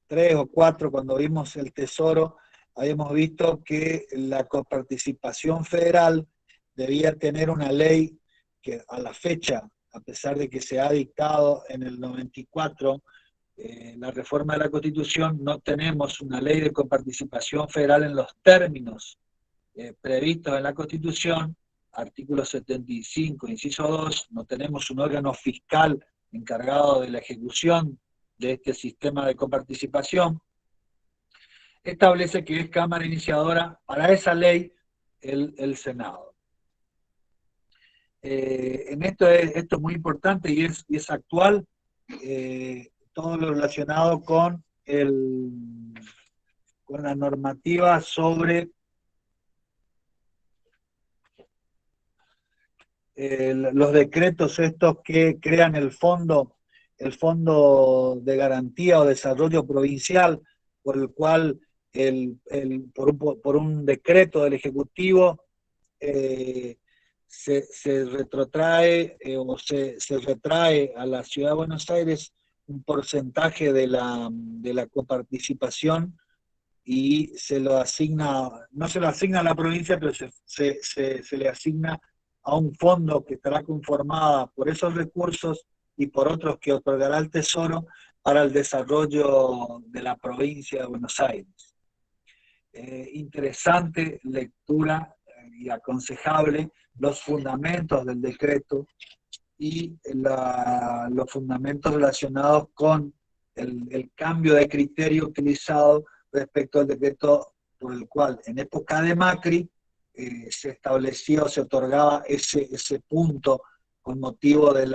3 o 4, cuando vimos el Tesoro, habíamos visto que la coparticipación federal debía tener una ley que a la fecha, a pesar de que se ha dictado en el 94, la reforma de la Constitución, no tenemos una ley de coparticipación federal en los términos previstos en la Constitución, artículo 75, inciso 2, no tenemos un órgano fiscal encargado de la ejecución de este sistema de coparticipación. Establece que es Cámara iniciadora para esa ley el Senado. En esto es muy importante y es actual, todo lo relacionado con la normativa sobre los decretos estos que crean el fondo de garantía o desarrollo provincial, por el cual por un decreto del Ejecutivo se retrotrae o se retrae a la Ciudad de Buenos Aires un porcentaje de la coparticipación y se lo asigna, no se lo asigna a la provincia, pero se le asigna a un fondo que estará conformada por esos recursos y por otros que otorgará el Tesoro para el desarrollo de la provincia de Buenos Aires. Interesante lectura y aconsejable los fundamentos del decreto y los fundamentos relacionados con el cambio de criterio utilizado respecto al decreto por el cual en época de Macri se estableció, se otorgaba ese punto con motivo de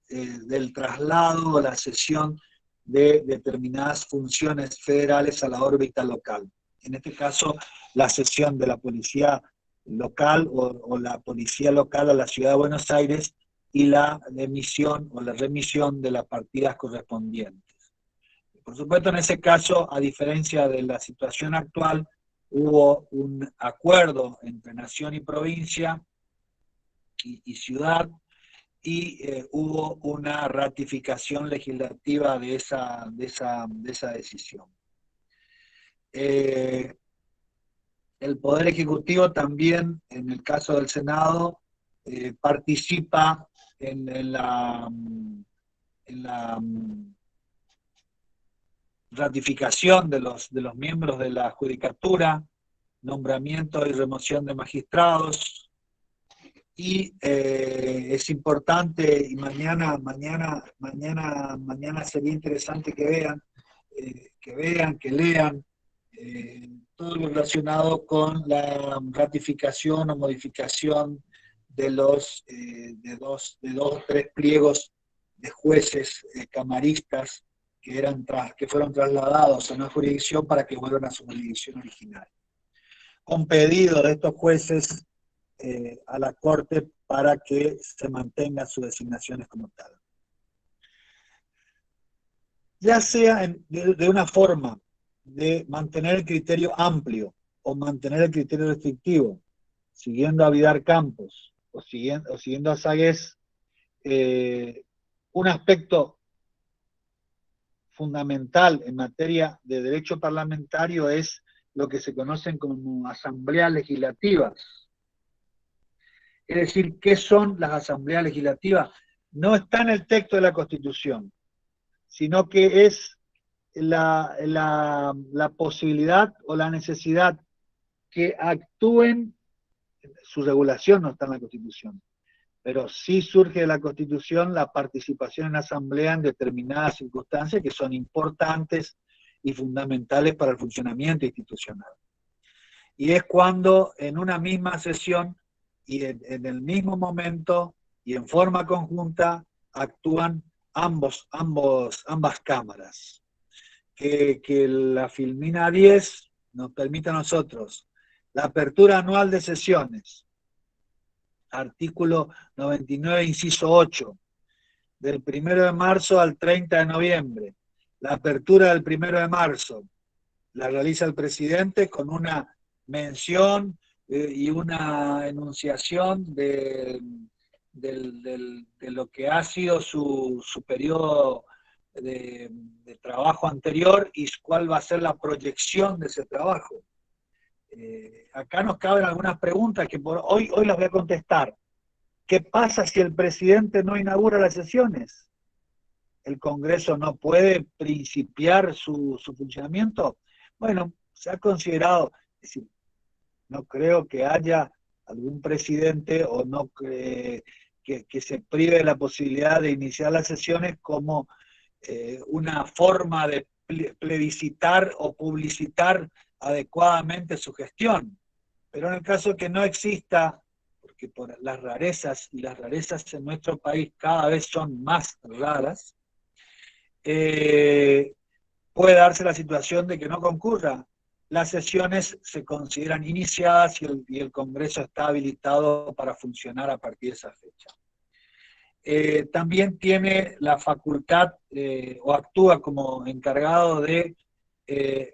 del traslado o la cesión de determinadas funciones federales a la órbita local. En este caso, la cesión de la policía local o la policía local a la ciudad de Buenos Aires y la emisión o la remisión de las partidas correspondientes. Por supuesto, en ese caso, a diferencia de la situación actual, hubo un acuerdo entre nación y provincia y ciudad, y hubo una ratificación legislativa de esa decisión. El Poder Ejecutivo también, en el caso del Senado, participa en la ratificación de los miembros de la Judicatura, nombramiento y remoción de magistrados, y es importante, y mañana sería interesante que lean todo lo relacionado con la ratificación o modificación de dos o tres pliegos de jueces camaristas que fueron trasladados a una jurisdicción para que vuelvan a su jurisdicción original, con pedido de estos jueces a la Corte para que se mantengan sus designaciones como tal. Ya sea de una forma de mantener el criterio amplio o mantener el criterio restrictivo, siguiendo a Vidar Campos o siguiendo a Sagués, un aspecto fundamental en materia de derecho parlamentario es lo que se conocen como asambleas legislativas. Es decir, ¿qué son las asambleas legislativas? No está en el texto de la Constitución, sino que es la posibilidad o la necesidad que actúen, su regulación no está en la Constitución, pero sí surge de la Constitución la participación en asamblea en determinadas circunstancias que son importantes y fundamentales para el funcionamiento institucional. Y es cuando en una misma sesión y en el mismo momento y en forma conjunta actúan ambas cámaras. Que la Filmina 10 nos permite a nosotros la apertura anual de sesiones, artículo 99, inciso 8, del 1 de marzo al 30 de noviembre. La apertura del 1 de marzo la realiza el presidente con una mención y una enunciación de lo que ha sido su periodo de trabajo anterior y cuál va a ser la proyección de ese trabajo. Acá nos caben algunas preguntas que hoy las voy a contestar. ¿Qué pasa si el presidente no inaugura las sesiones? ¿El Congreso no puede principiar su funcionamiento? Bueno, se ha considerado, es decir, no creo que haya algún presidente o no que se prive de la posibilidad de iniciar las sesiones como una forma de plebiscitar o publicitar adecuadamente su gestión. Pero en el caso que no exista, porque por las rarezas, y las rarezas en nuestro país cada vez son más raras, puede darse la situación de que no concurra. Las sesiones se consideran iniciadas y el Congreso está habilitado para funcionar a partir de esa fecha. También tiene la facultad o actúa como encargado de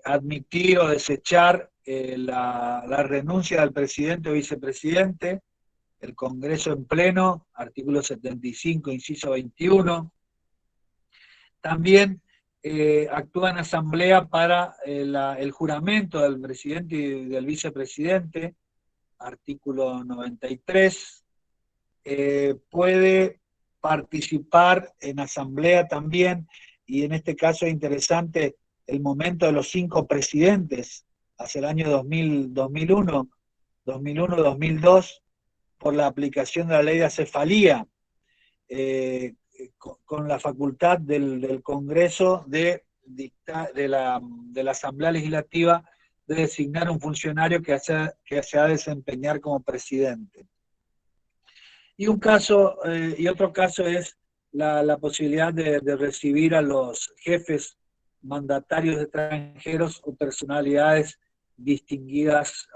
admitir o desechar la renuncia del presidente o vicepresidente, el Congreso en pleno, artículo 75, inciso 21. También actúa en asamblea para el juramento del presidente y del vicepresidente, artículo 93. puede participar en asamblea también, y en este caso es interesante el momento de los 5 presidentes hacia el año 2001, 2002, por la aplicación de la ley de acefalía, con la facultad del Congreso de la Asamblea Legislativa de designar un funcionario que se ha de desempeñar como presidente. Y otro caso es la posibilidad de recibir a los jefes mandatarios extranjeros o personalidades distinguidas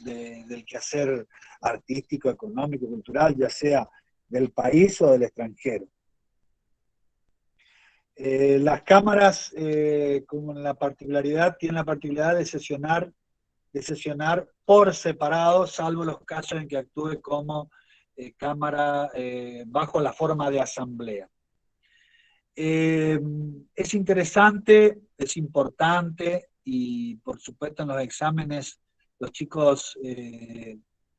del quehacer artístico, económico, cultural, ya sea del país o del extranjero. Las cámaras, como tienen la particularidad de sesionar por separado, salvo los casos en que actúe como cámara bajo la forma de asamblea. Es interesante, es importante, y por supuesto en los exámenes los chicos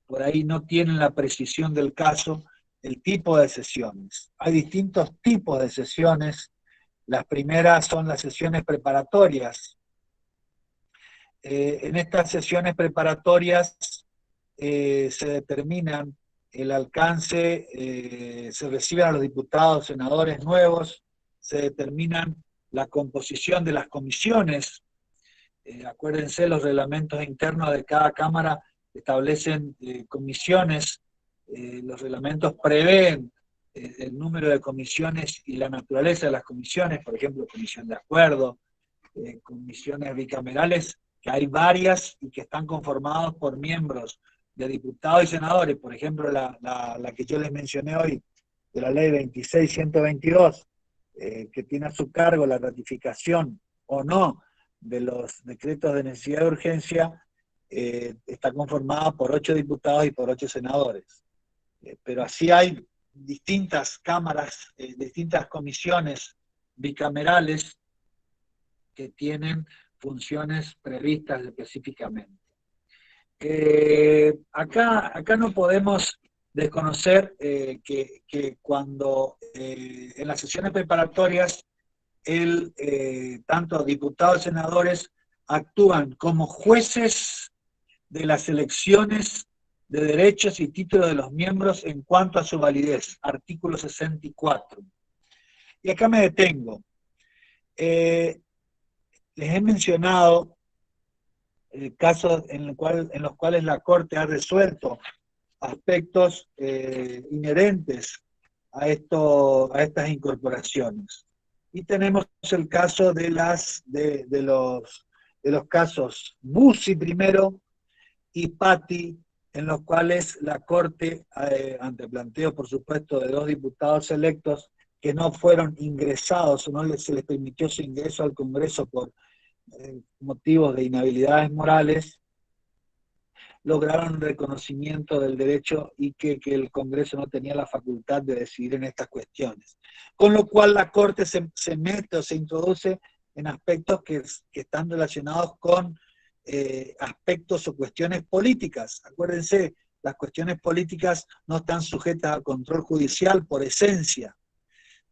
por ahí no tienen la precisión del caso, el tipo de sesiones. Hay distintos tipos de sesiones. Las primeras son las sesiones preparatorias. En estas sesiones preparatorias se determinan el alcance, se reciben a los diputados, senadores nuevos, se determinan la composición de las comisiones. Acuérdense, los reglamentos internos de cada cámara establecen comisiones, los reglamentos prevén el número de comisiones y la naturaleza de las comisiones, por ejemplo, comisión de acuerdo, comisiones bicamerales, que hay varias y que están conformadas por miembros de diputados y senadores, por ejemplo, la que yo les mencioné hoy, de la ley 26.122, que tiene a su cargo la ratificación o no de los decretos de necesidad de urgencia, está conformada por 8 diputados y por 8 senadores. Pero así hay distintas cámaras, distintas comisiones bicamerales que tienen funciones previstas específicamente. Acá no podemos desconocer que cuando en las sesiones preparatorias tanto diputados y senadores actúan como jueces de las elecciones de derechos y títulos de los miembros en cuanto a su validez, artículo 64. Y acá me detengo. Les he mencionado casos en los cuales la Corte ha resuelto aspectos inherentes a estas incorporaciones. Y tenemos el caso de los casos Bussi primero y Patti, en los cuales la Corte, ante planteo por supuesto de 2 diputados electos que no fueron ingresados o no se les permitió su ingreso al Congreso por motivos de inhabilidades morales, lograron reconocimiento del derecho y que el Congreso no tenía la facultad de decidir en estas cuestiones. Con lo cual la Corte se mete o se introduce en aspectos que están relacionados con aspectos o cuestiones políticas. Acuérdense, las cuestiones políticas no están sujetas a control judicial por esencia,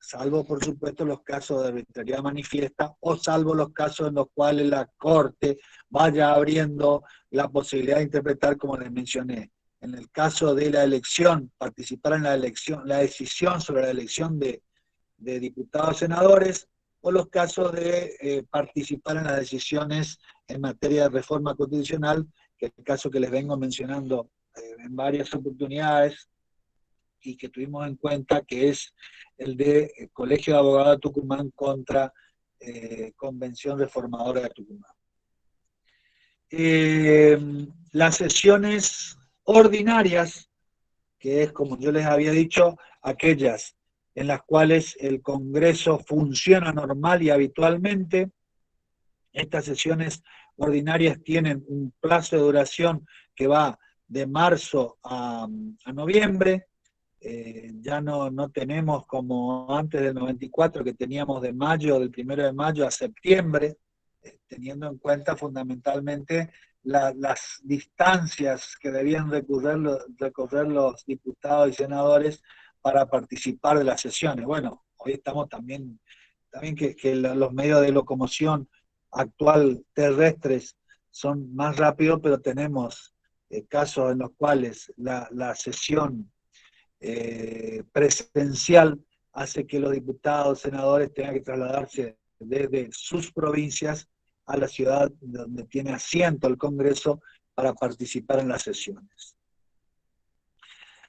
salvo por supuesto los casos de arbitrariedad manifiesta o salvo los casos en los cuales la Corte vaya abriendo la posibilidad de interpretar, como les mencioné. En el caso de la elección, participar en la decisión sobre la elección de diputados y senadores, o los casos de participar en las decisiones en materia de reforma constitucional, que es el caso que les vengo mencionando en varias oportunidades, y que tuvimos en cuenta, que es el de Colegio de Abogados de Tucumán contra Convención Reformadora de Tucumán. Las sesiones ordinarias, que es, como yo les había dicho, aquellas en las cuales el Congreso funciona normal y habitualmente. Estas sesiones ordinarias tienen un plazo de duración que va de marzo a noviembre. Ya no tenemos como antes del 94, que teníamos del 1 de mayo a septiembre, teniendo en cuenta fundamentalmente las distancias que debían recorrer los diputados y senadores para participar de las sesiones. Bueno, hoy estamos también que los medios de locomoción actual terrestres son más rápidos, pero tenemos casos en los cuales la sesión presencial hace que los diputados, senadores tengan que trasladarse desde sus provincias a la ciudad donde tiene asiento el Congreso para participar en las sesiones.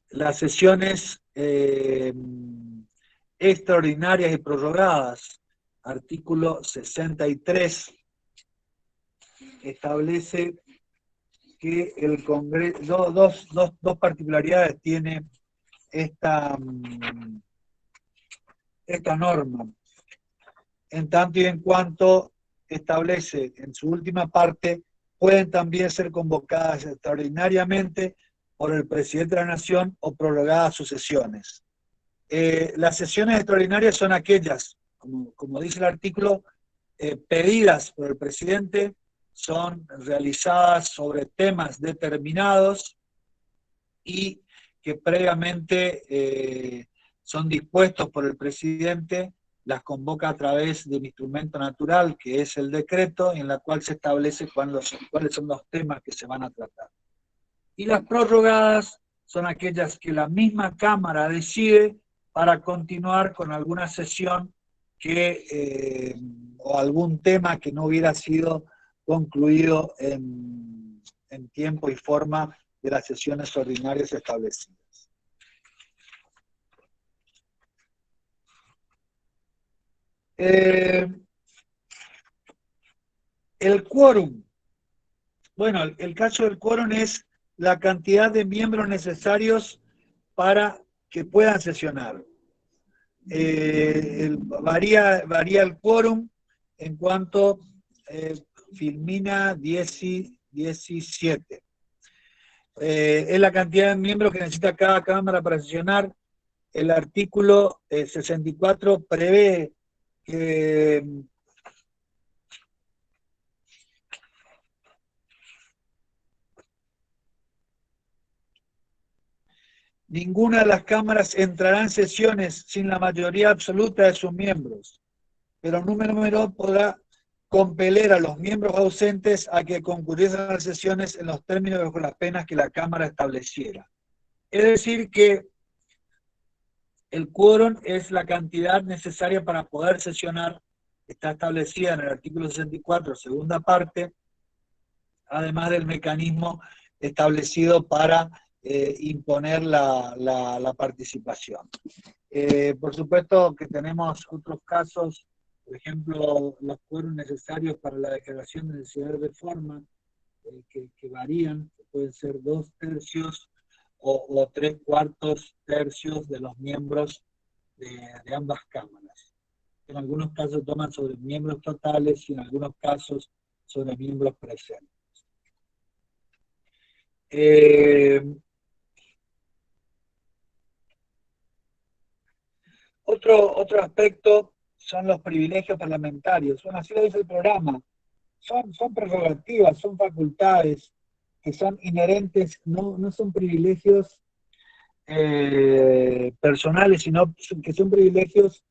Las sesiones extraordinarias y prorrogadas, artículo 63, establece que el Congreso, dos particularidades tiene esta norma, en tanto y en cuanto establece en su última parte, pueden también ser convocadas extraordinariamente por el presidente de la Nación o prorrogadas sus sesiones. Las sesiones extraordinarias son aquellas, como dice el artículo, pedidas por el presidente, son realizadas sobre temas determinados y que previamente son dispuestos por el presidente, las convoca a través del instrumento natural, que es el decreto, en la cual se establece cuáles son los temas que se van a tratar. Y las prorrogadas son aquellas que la misma Cámara decide para continuar con alguna sesión o algún tema que no hubiera sido concluido en tiempo y forma de las sesiones ordinarias establecidas. El quórum. Bueno, el caso del quórum es la cantidad de miembros necesarios para que puedan sesionar. Varía el quórum en cuanto Filmina 17. Es la cantidad de miembros que necesita cada Cámara para sesionar. El artículo 64 prevé que ninguna de las cámaras entrará en sesiones sin la mayoría absoluta de sus miembros, pero un número menor podrá compeler a los miembros ausentes a que concurriesen a las sesiones en los términos bajo las penas que la Cámara estableciera. Es decir que el quórum es la cantidad necesaria para poder sesionar, está establecida en el artículo 64, segunda parte, además del mecanismo establecido para imponer la participación. Por supuesto que tenemos otros casos, por ejemplo, los quórums necesarios para la declaración de necesidad de reforma, que varían, que pueden ser 2/3 o 3/4 de los miembros de ambas cámaras. En algunos casos toman sobre miembros totales y en algunos casos sobre miembros presentes. Otro aspecto son los privilegios parlamentarios. Bueno, así lo dice el programa. Son prerrogativas, son facultades que son inherentes, no son privilegios personales, sino que son privilegios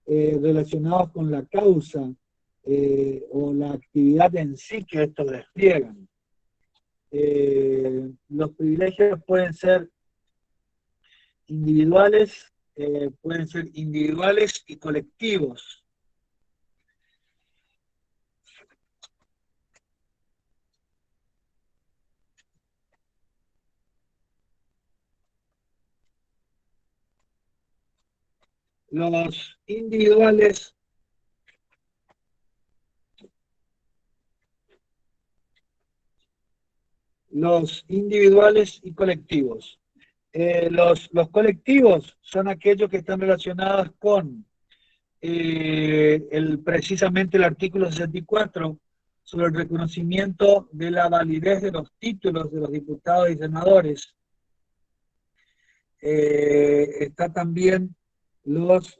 relacionados con la causa o la actividad en sí que estos despliegan. Los privilegios pueden ser individuales y colectivos. Los individuales y colectivos. Los colectivos son aquellos que están relacionados con precisamente el artículo 64 sobre el reconocimiento de la validez de los títulos de los diputados y senadores. Está también las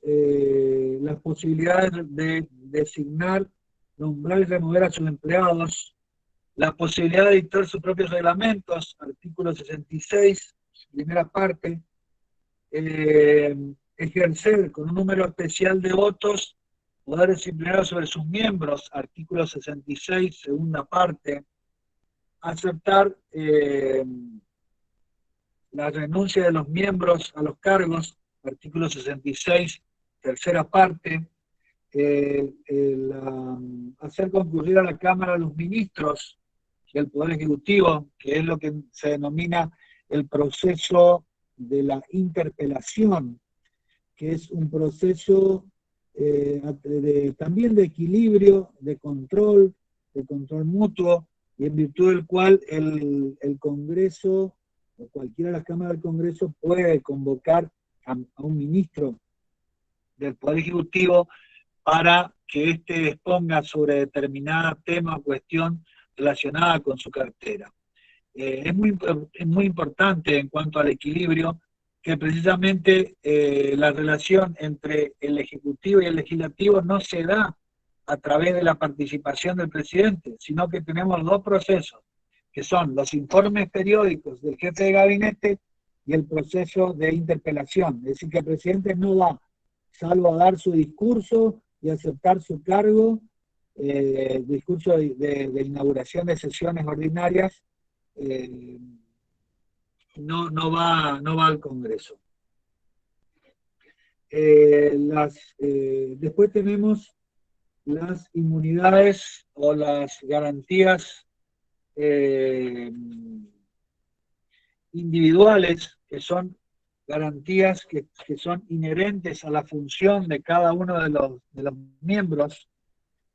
posibilidades de designar, nombrar y remover a sus empleados, la posibilidad de dictar sus propios reglamentos, artículo 66, primera parte, ejercer con un número especial de votos poder disciplinar sobre sus miembros, artículo 66, segunda parte, aceptar la renuncia de los miembros a los cargos, artículo 66, tercera parte, hacer concurrir a la Cámara los ministros del Poder Ejecutivo, que es lo que se denomina el proceso de la interpelación, que es un proceso también de equilibrio, de control mutuo, y en virtud del cual el Congreso, o cualquiera de las cámaras del Congreso, puede convocar a un ministro del Poder Ejecutivo para que éste exponga sobre determinada tema o cuestión relacionada con su cartera. Es muy importante en cuanto al equilibrio que precisamente la relación entre el Ejecutivo y el Legislativo no se da a través de la participación del presidente, sino que tenemos dos procesos, que son los informes periódicos del jefe de gabinete y el proceso de interpelación. Es decir, que el presidente no da, salvo a dar su discurso y aceptar su cargo, discurso de inauguración de sesiones ordinarias, no va al Congreso. Después tenemos las inmunidades o las garantías individuales, que son garantías que son inherentes a la función de cada uno de los miembros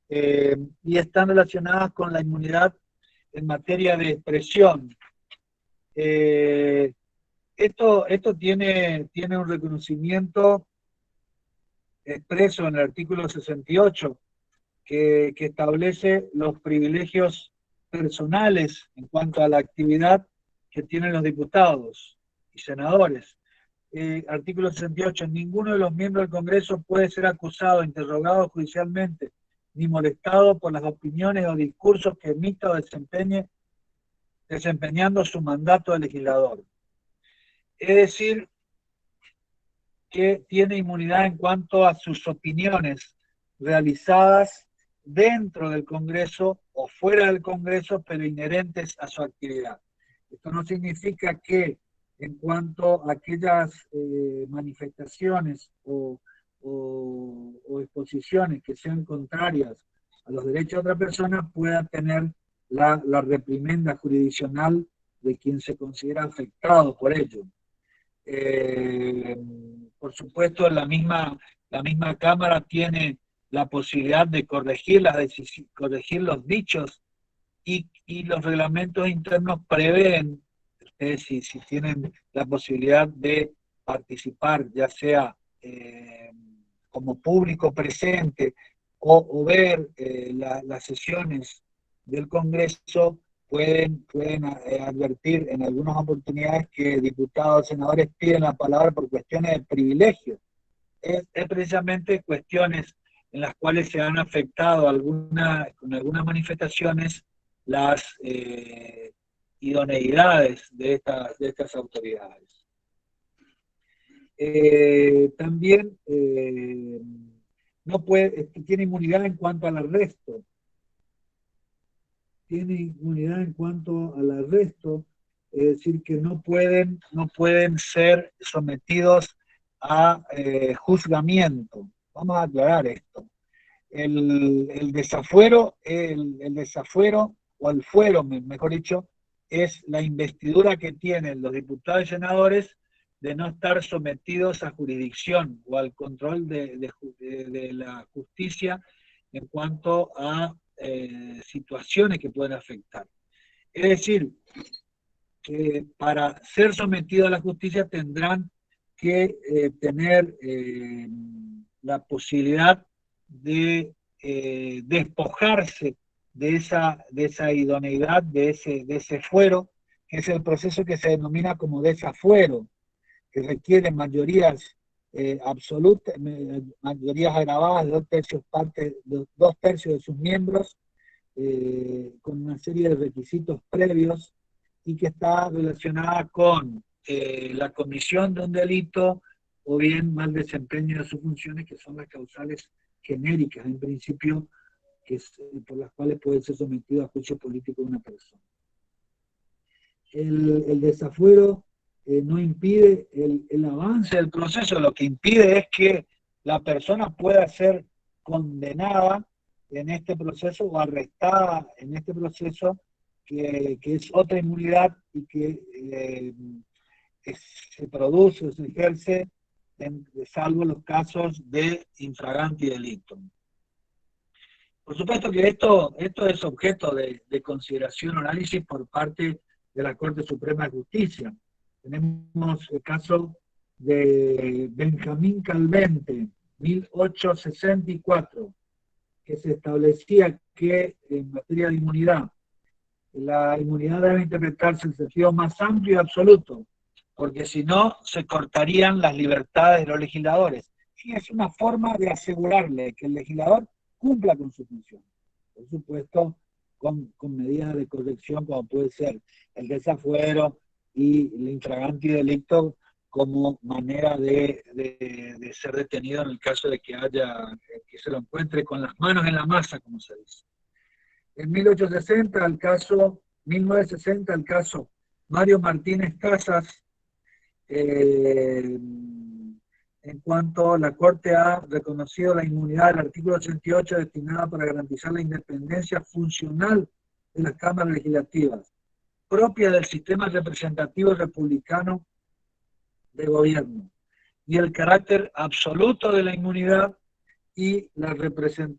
y están relacionadas con la inmunidad en materia de expresión. Esto tiene un reconocimiento expreso en el artículo 68, que establece los privilegios personales en cuanto a la actividad que tienen los diputados y senadores. Artículo 68, ninguno de los miembros del Congreso puede ser acusado, interrogado judicialmente, ni molestado por las opiniones o discursos que emita o desempeñe desempeñando su mandato de legislador. Es decir, que tiene inmunidad en cuanto a sus opiniones realizadas dentro del Congreso o fuera del Congreso, pero inherentes a su actividad. Esto no significa que en cuanto a aquellas manifestaciones o exposiciones que sean contrarias a los derechos de otra persona pueda tener la reprimenda jurisdiccional de quien se considera afectado por ello. Por supuesto, la misma Cámara tiene la posibilidad de corregir los dichos y los reglamentos internos prevén, ustedes si tienen la posibilidad de participar, ya sea como público presente o ver las sesiones del Congreso, pueden advertir en algunas oportunidades que diputados o senadores piden la palabra por cuestiones de privilegio. Es precisamente cuestiones en las cuales se han afectado con algunas manifestaciones las idoneidades de estas autoridades. También tiene inmunidad en cuanto al arresto. Tiene inmunidad en cuanto al arresto, es decir, que no pueden ser sometidos a juzgamiento. Vamos a aclarar esto. El desafuero o el fuero, mejor dicho, es la investidura que tienen los diputados y senadores de no estar sometidos a jurisdicción o al control de la justicia en cuanto a situaciones que pueden afectar. Es decir, que para ser sometidos a la justicia tendrán que tener la posibilidad de despojarse de esa idoneidad, de ese fuero, que es el proceso que se denomina como desafuero, que requiere mayorías absolutas, mayorías agravadas de 2 tercios de sus miembros, con una serie de requisitos previos y que está relacionada con la comisión de un delito o bien mal desempeño de sus funciones, que son las causales genéricas, en principio, por las cuales puede ser sometido a juicio político una persona. El desafuero no impide el avance del proceso, lo que impide es que la persona pueda ser condenada en este proceso o arrestada en este proceso, que es otra inmunidad y que se produce o se ejerce salvo los casos de infraganti delito. Por supuesto que esto es objeto de consideración o análisis por parte de la Corte Suprema de Justicia. Tenemos el caso de Benjamín Calvente, 1864, que se establecía que en materia de inmunidad, la inmunidad debe interpretarse en sentido más amplio y absoluto, porque si no se cortarían las libertades de los legisladores. Y es una forma de asegurarle que el legislador cumpla con su función. Por supuesto, con medidas de corrección como puede ser el desafuero y el infraganti delicto como manera de ser detenido en el caso de que se lo encuentre con las manos en la masa, como se dice. En 1960, el caso Mario Martínez Casas, en cuanto la Corte ha reconocido la inmunidad del artículo 88 destinada para garantizar la independencia funcional de las cámaras legislativas, propia del sistema representativo republicano de gobierno, y el carácter absoluto de la inmunidad y la represión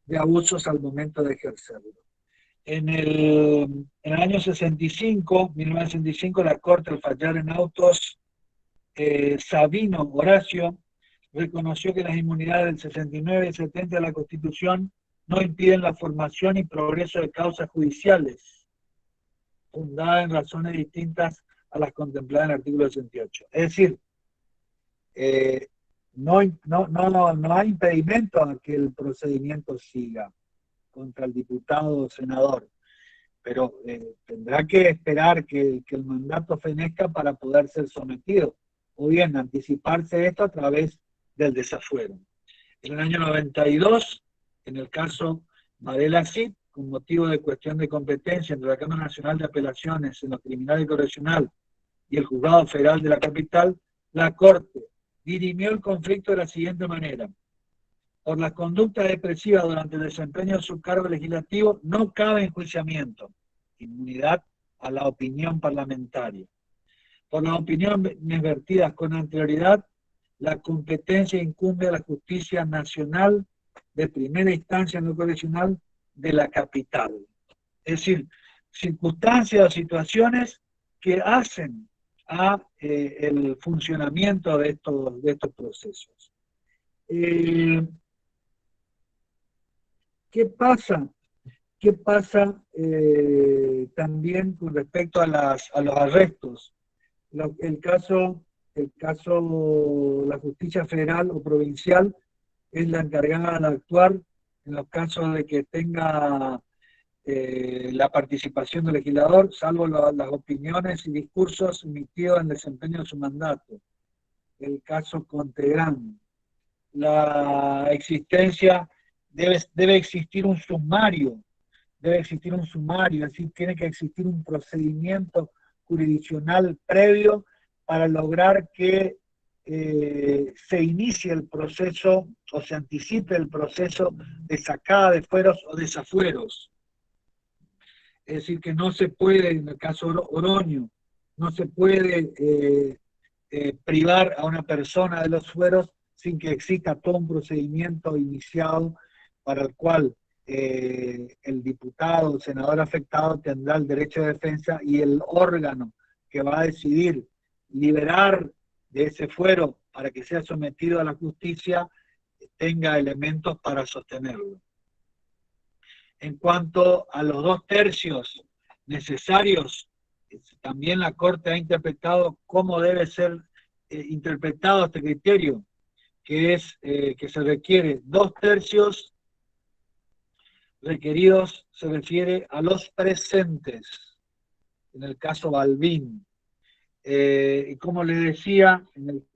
de abusos al momento de ejercerlo. En el año 1965, la Corte, al fallar en autos Sabino Horacio, reconoció que las inmunidades del 69 y 70 de la Constitución no impiden la formación y progreso de causas judiciales, fundadas en razones distintas a las contempladas en el artículo 68. Es decir, no hay impedimento a que el procedimiento siga contra el diputado o senador, pero tendrá que esperar que el mandato fenezca para poder ser sometido, o bien anticiparse esto a través del desafuero. En el año 92, en el caso Varela Cid, con motivo de cuestión de competencia entre la Cámara Nacional de Apelaciones en lo criminal y correccional y el Juzgado Federal de la Capital, la Corte dirimió el conflicto de la siguiente manera: por la conducta depresiva durante el desempeño de su cargo legislativo no cabe enjuiciamiento, inmunidad a la opinión parlamentaria. Por las opiniones vertidas con anterioridad, la competencia incumbe a la justicia nacional de primera instancia en lo correccional de la capital. Es decir, circunstancias o situaciones que hacen a el funcionamiento de estos procesos. ¿Qué pasa? ¿Qué pasa también con respecto a los arrestos? El caso, la justicia federal o provincial es la encargada de actuar en los casos de que tenga la participación del legislador, salvo las opiniones y discursos emitidos en el desempeño de su mandato. El caso Contegrán. La existencia, debe existir un sumario, es decir, tiene que existir un procedimiento jurisdiccional previo para lograr que se inicie el proceso o se anticipe el proceso de sacada de fueros o desafueros. Es decir, que no se puede, en el caso Oroño, no se puede privar a una persona de los fueros sin que exista todo un procedimiento iniciado para el cual el diputado o senador afectado tendrá el derecho de defensa y el órgano que va a decidir liberar de ese fuero para que sea sometido a la justicia tenga elementos para sostenerlo. En cuanto a los 2/3 necesarios, también la Corte ha interpretado cómo debe ser interpretado este criterio, que es que se requiere 2/3 requeridos se refiere a los presentes, en el caso Balbín. Y como les decía, en el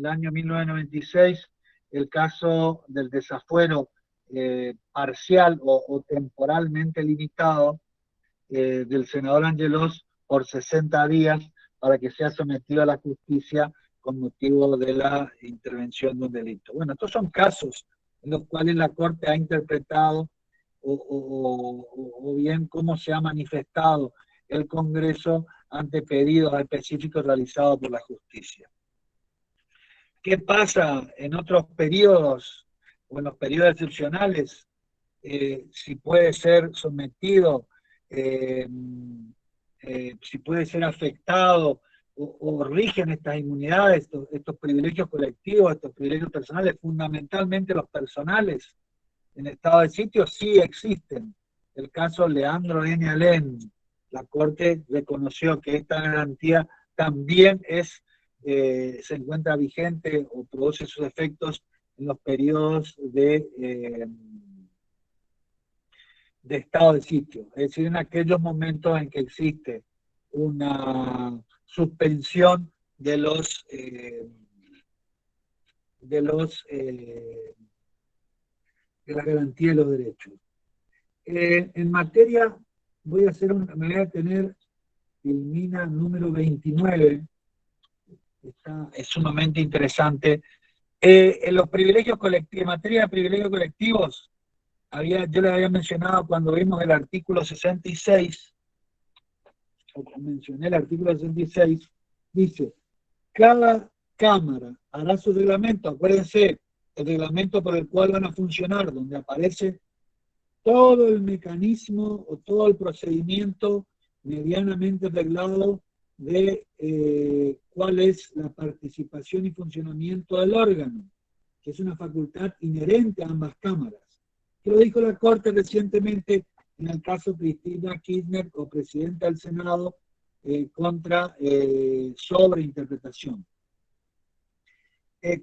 año 1996, el caso del desafuero parcial o temporalmente limitado del senador Angelos por 60 días para que sea sometido a la justicia con motivo de la intervención de un delito. Bueno, estos son casos en los cuales la Corte ha interpretado o bien cómo se ha manifestado el Congreso ante pedidos específicos realizados por la justicia. ¿Qué pasa en otros periodos o en los periodos excepcionales? Si puede ser sometido, si puede ser afectado o rigen estas inmunidades, estos privilegios colectivos, estos privilegios personales, fundamentalmente los personales, en estado de sitio sí existen. El caso Leandro N. Alén, la Corte reconoció que esta garantía también se encuentra vigente o produce sus efectos en los periodos de estado de sitio, es decir, en aquellos momentos en que existe una suspensión de la garantía de los derechos. En materia, me voy a tener el MINA número 29, es sumamente interesante. En los privilegios colectivos, en materia de privilegios colectivos, yo les había mencionado cuando vimos el artículo 66, o mencioné el artículo 66, dice, cada Cámara hará su reglamento, acuérdense, el reglamento por el cual van a funcionar, donde aparece todo el mecanismo o todo el procedimiento medianamente arreglado de cuál es la participación y funcionamiento del órgano, que es una facultad inherente a ambas cámaras. Que lo dijo la Corte recientemente en el caso Cristina Kirchner, copresidenta del Senado, contra sobreinterpretación.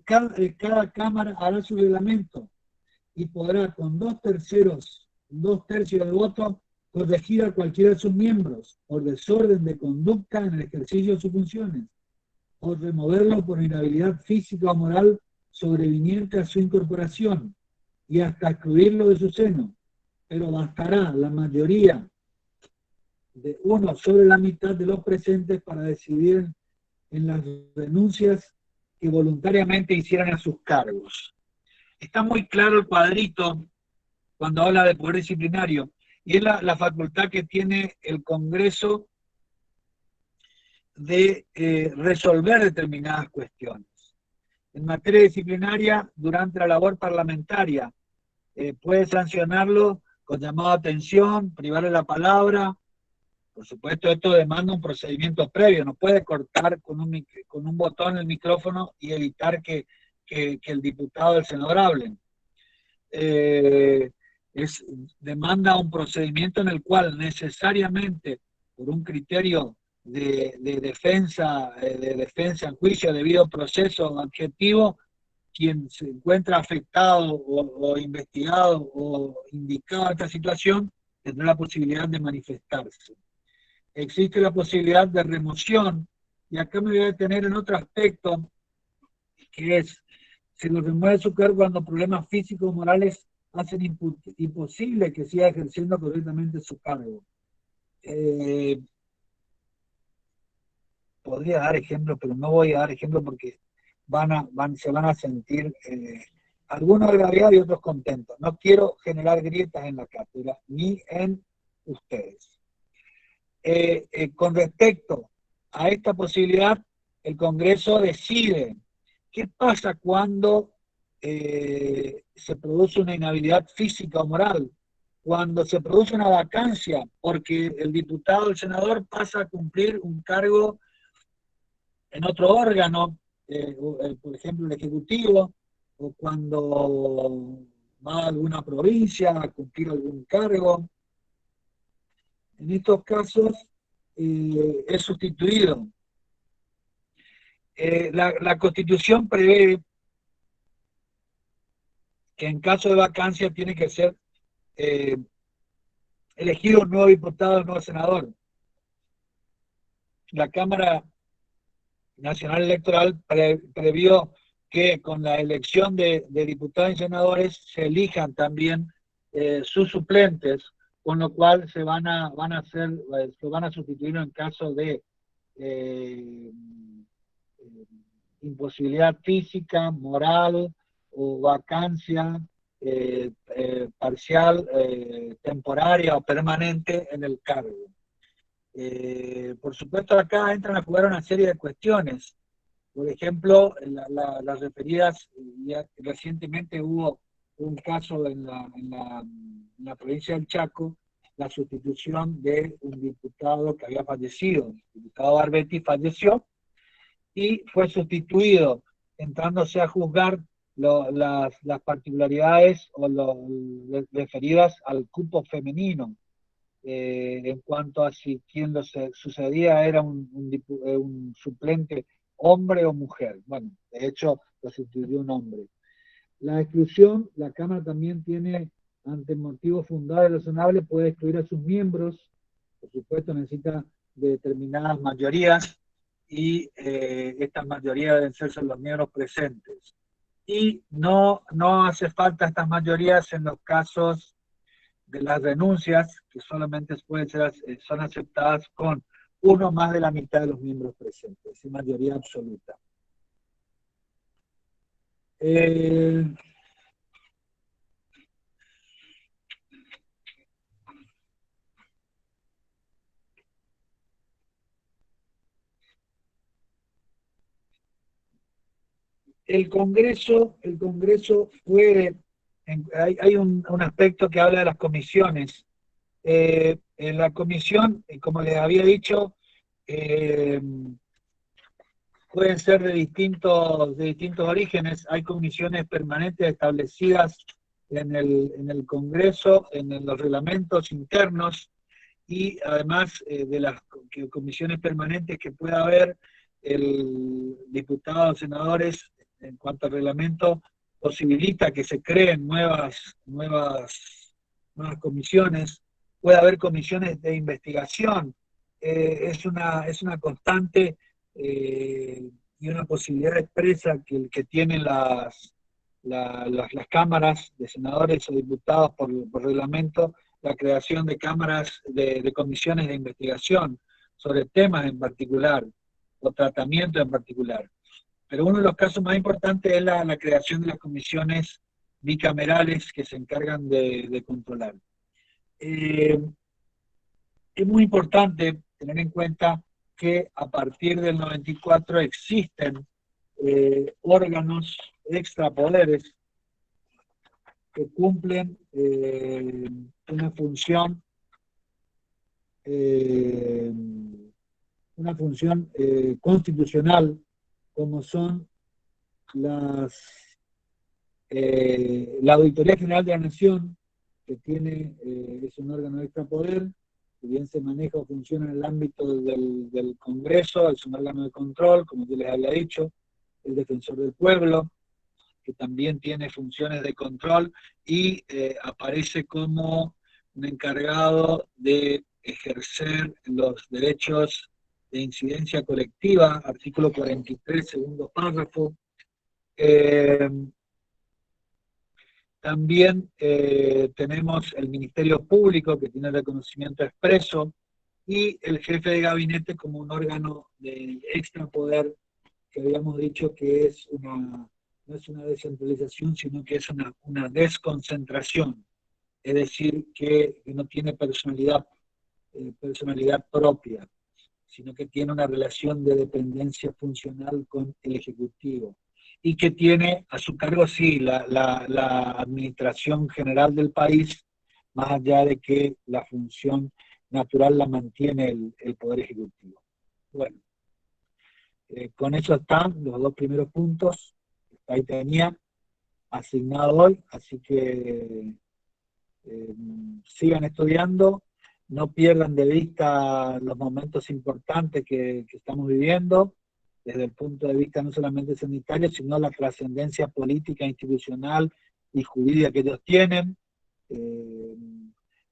Cada Cámara hará su reglamento y podrá con 2/3 de votos corregir a cualquiera de sus miembros por desorden de conducta en el ejercicio de sus funciones o removerlo por inhabilidad física o moral sobreviniente a su incorporación y hasta excluirlo de su seno, pero bastará la mayoría de uno sobre la mitad de los presentes para decidir en las renuncias que voluntariamente hicieran a sus cargos. Está muy claro el cuadrito cuando habla de poder disciplinario, y es la facultad que tiene el Congreso de resolver determinadas cuestiones. En materia disciplinaria, durante la labor parlamentaria, puede sancionarlo con llamado a atención, privarle la palabra. Por supuesto, esto demanda un procedimiento previo, no puede cortar con un botón el micrófono y evitar que el diputado o el senador hablen. Demanda un procedimiento en el cual necesariamente, por un criterio de defensa en juicio, debido proceso objetivo, quien se encuentra afectado o investigado o indicado a esta situación tendrá la posibilidad de manifestarse. Existe la posibilidad de remoción, y acá me voy a detener en otro aspecto, que es, se lo remueve su cargo cuando problemas físicos o morales hacen imposible que siga ejerciendo correctamente su cargo. Podría dar ejemplos, pero no voy a dar ejemplos porque se van a sentir algunos agraviados y otros contentos. No quiero generar grietas en la cátedra, ni en ustedes. Con respecto a esta posibilidad, el Congreso decide qué pasa cuando se produce una inhabilidad física o moral, cuando se produce una vacancia porque el diputado o el senador pasa a cumplir un cargo en otro órgano, por ejemplo el Ejecutivo, o cuando va a alguna provincia a cumplir algún cargo. En estos casos es sustituido. La Constitución prevé que en caso de vacancia tiene que ser elegido un nuevo diputado, un nuevo senador. La Cámara Nacional Electoral previó que con la elección de diputados y senadores se elijan también sus suplentes, con lo cual se van a sustituir en caso de imposibilidad física, moral o vacancia parcial, temporaria o permanente en el cargo. Por supuesto, acá entran a jugar una serie de cuestiones. Por ejemplo, las referidas, ya recientemente hubo un caso en la provincia del Chaco, la sustitución de un diputado que había fallecido. El diputado Barbetti falleció y fue sustituido, entrándose a juzgar las particularidades o referidas al cupo femenino. En cuanto a si quien lo sucedía era un suplente hombre o mujer. Bueno, de hecho lo sustituyó un hombre. La exclusión, la Cámara también tiene, ante motivos fundados y razonables, puede excluir a sus miembros, por supuesto necesita de determinadas mayorías, y estas mayorías deben ser los miembros presentes. Y no hace falta estas mayorías en los casos de las renuncias, que solamente son aceptadas con uno más de la mitad de los miembros presentes, es mayoría absoluta. El Congreso puede, hay un aspecto que habla de las comisiones. En la comisión, como les había dicho, pueden ser de distintos orígenes. Hay comisiones permanentes establecidas en el Congreso, en los reglamentos internos, y además de las comisiones permanentes que pueda haber, el diputado o senadores, en cuanto al reglamento, posibilita que se creen nuevas comisiones. Puede haber comisiones de investigación. Es una constante y una posibilidad expresa que tienen las cámaras de senadores o diputados por reglamento, la creación de cámaras, de comisiones de investigación sobre temas en particular o tratamiento en particular. Pero uno de los casos más importantes es la creación de las comisiones bicamerales que se encargan de controlar. Es muy importante tener en cuenta que a partir del 94 existen órganos extrapoderes que cumplen una función constitucional, como son la Auditoría General de la Nación, que es un órgano extrapoder, que bien se maneja o funciona en el ámbito del Congreso, es un órgano de control, como yo les había dicho, el Defensor del Pueblo, que también tiene funciones de control y aparece como un encargado de ejercer los derechos de incidencia colectiva, artículo 43, segundo párrafo. También tenemos el Ministerio Público, que tiene reconocimiento expreso, y el jefe de gabinete como un órgano de extrapoder, que habíamos dicho que no es una descentralización, sino que es una desconcentración, es decir, que no tiene personalidad propia, sino que tiene una relación de dependencia funcional con el Ejecutivo, y que tiene a su cargo, sí, la administración general del país, más allá de que la función natural la mantiene el Poder Ejecutivo. Bueno, con eso están los dos primeros puntos que ahí tenía asignado hoy, así que sigan estudiando, no pierdan de vista los momentos importantes que estamos viviendo, desde el punto de vista no solamente sanitario, sino la trascendencia política, institucional y jurídica que ellos tienen.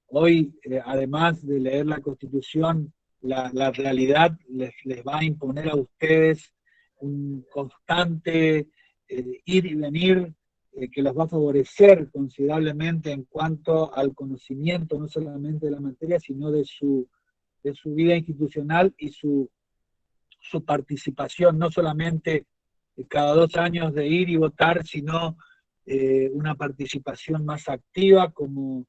Hoy, además de leer la Constitución, la realidad les va a imponer a ustedes un constante ir y venir que los va a favorecer considerablemente en cuanto al conocimiento, no solamente de la materia, sino de su vida institucional y su participación, no solamente cada 2 años de ir y votar, sino una participación más activa como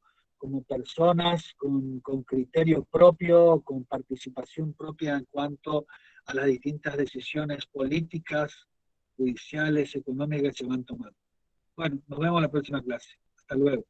personas con criterio propio, con participación propia en cuanto a las distintas decisiones políticas, judiciales, económicas que se van tomando. Bueno, nos vemos en la próxima clase. Hasta luego.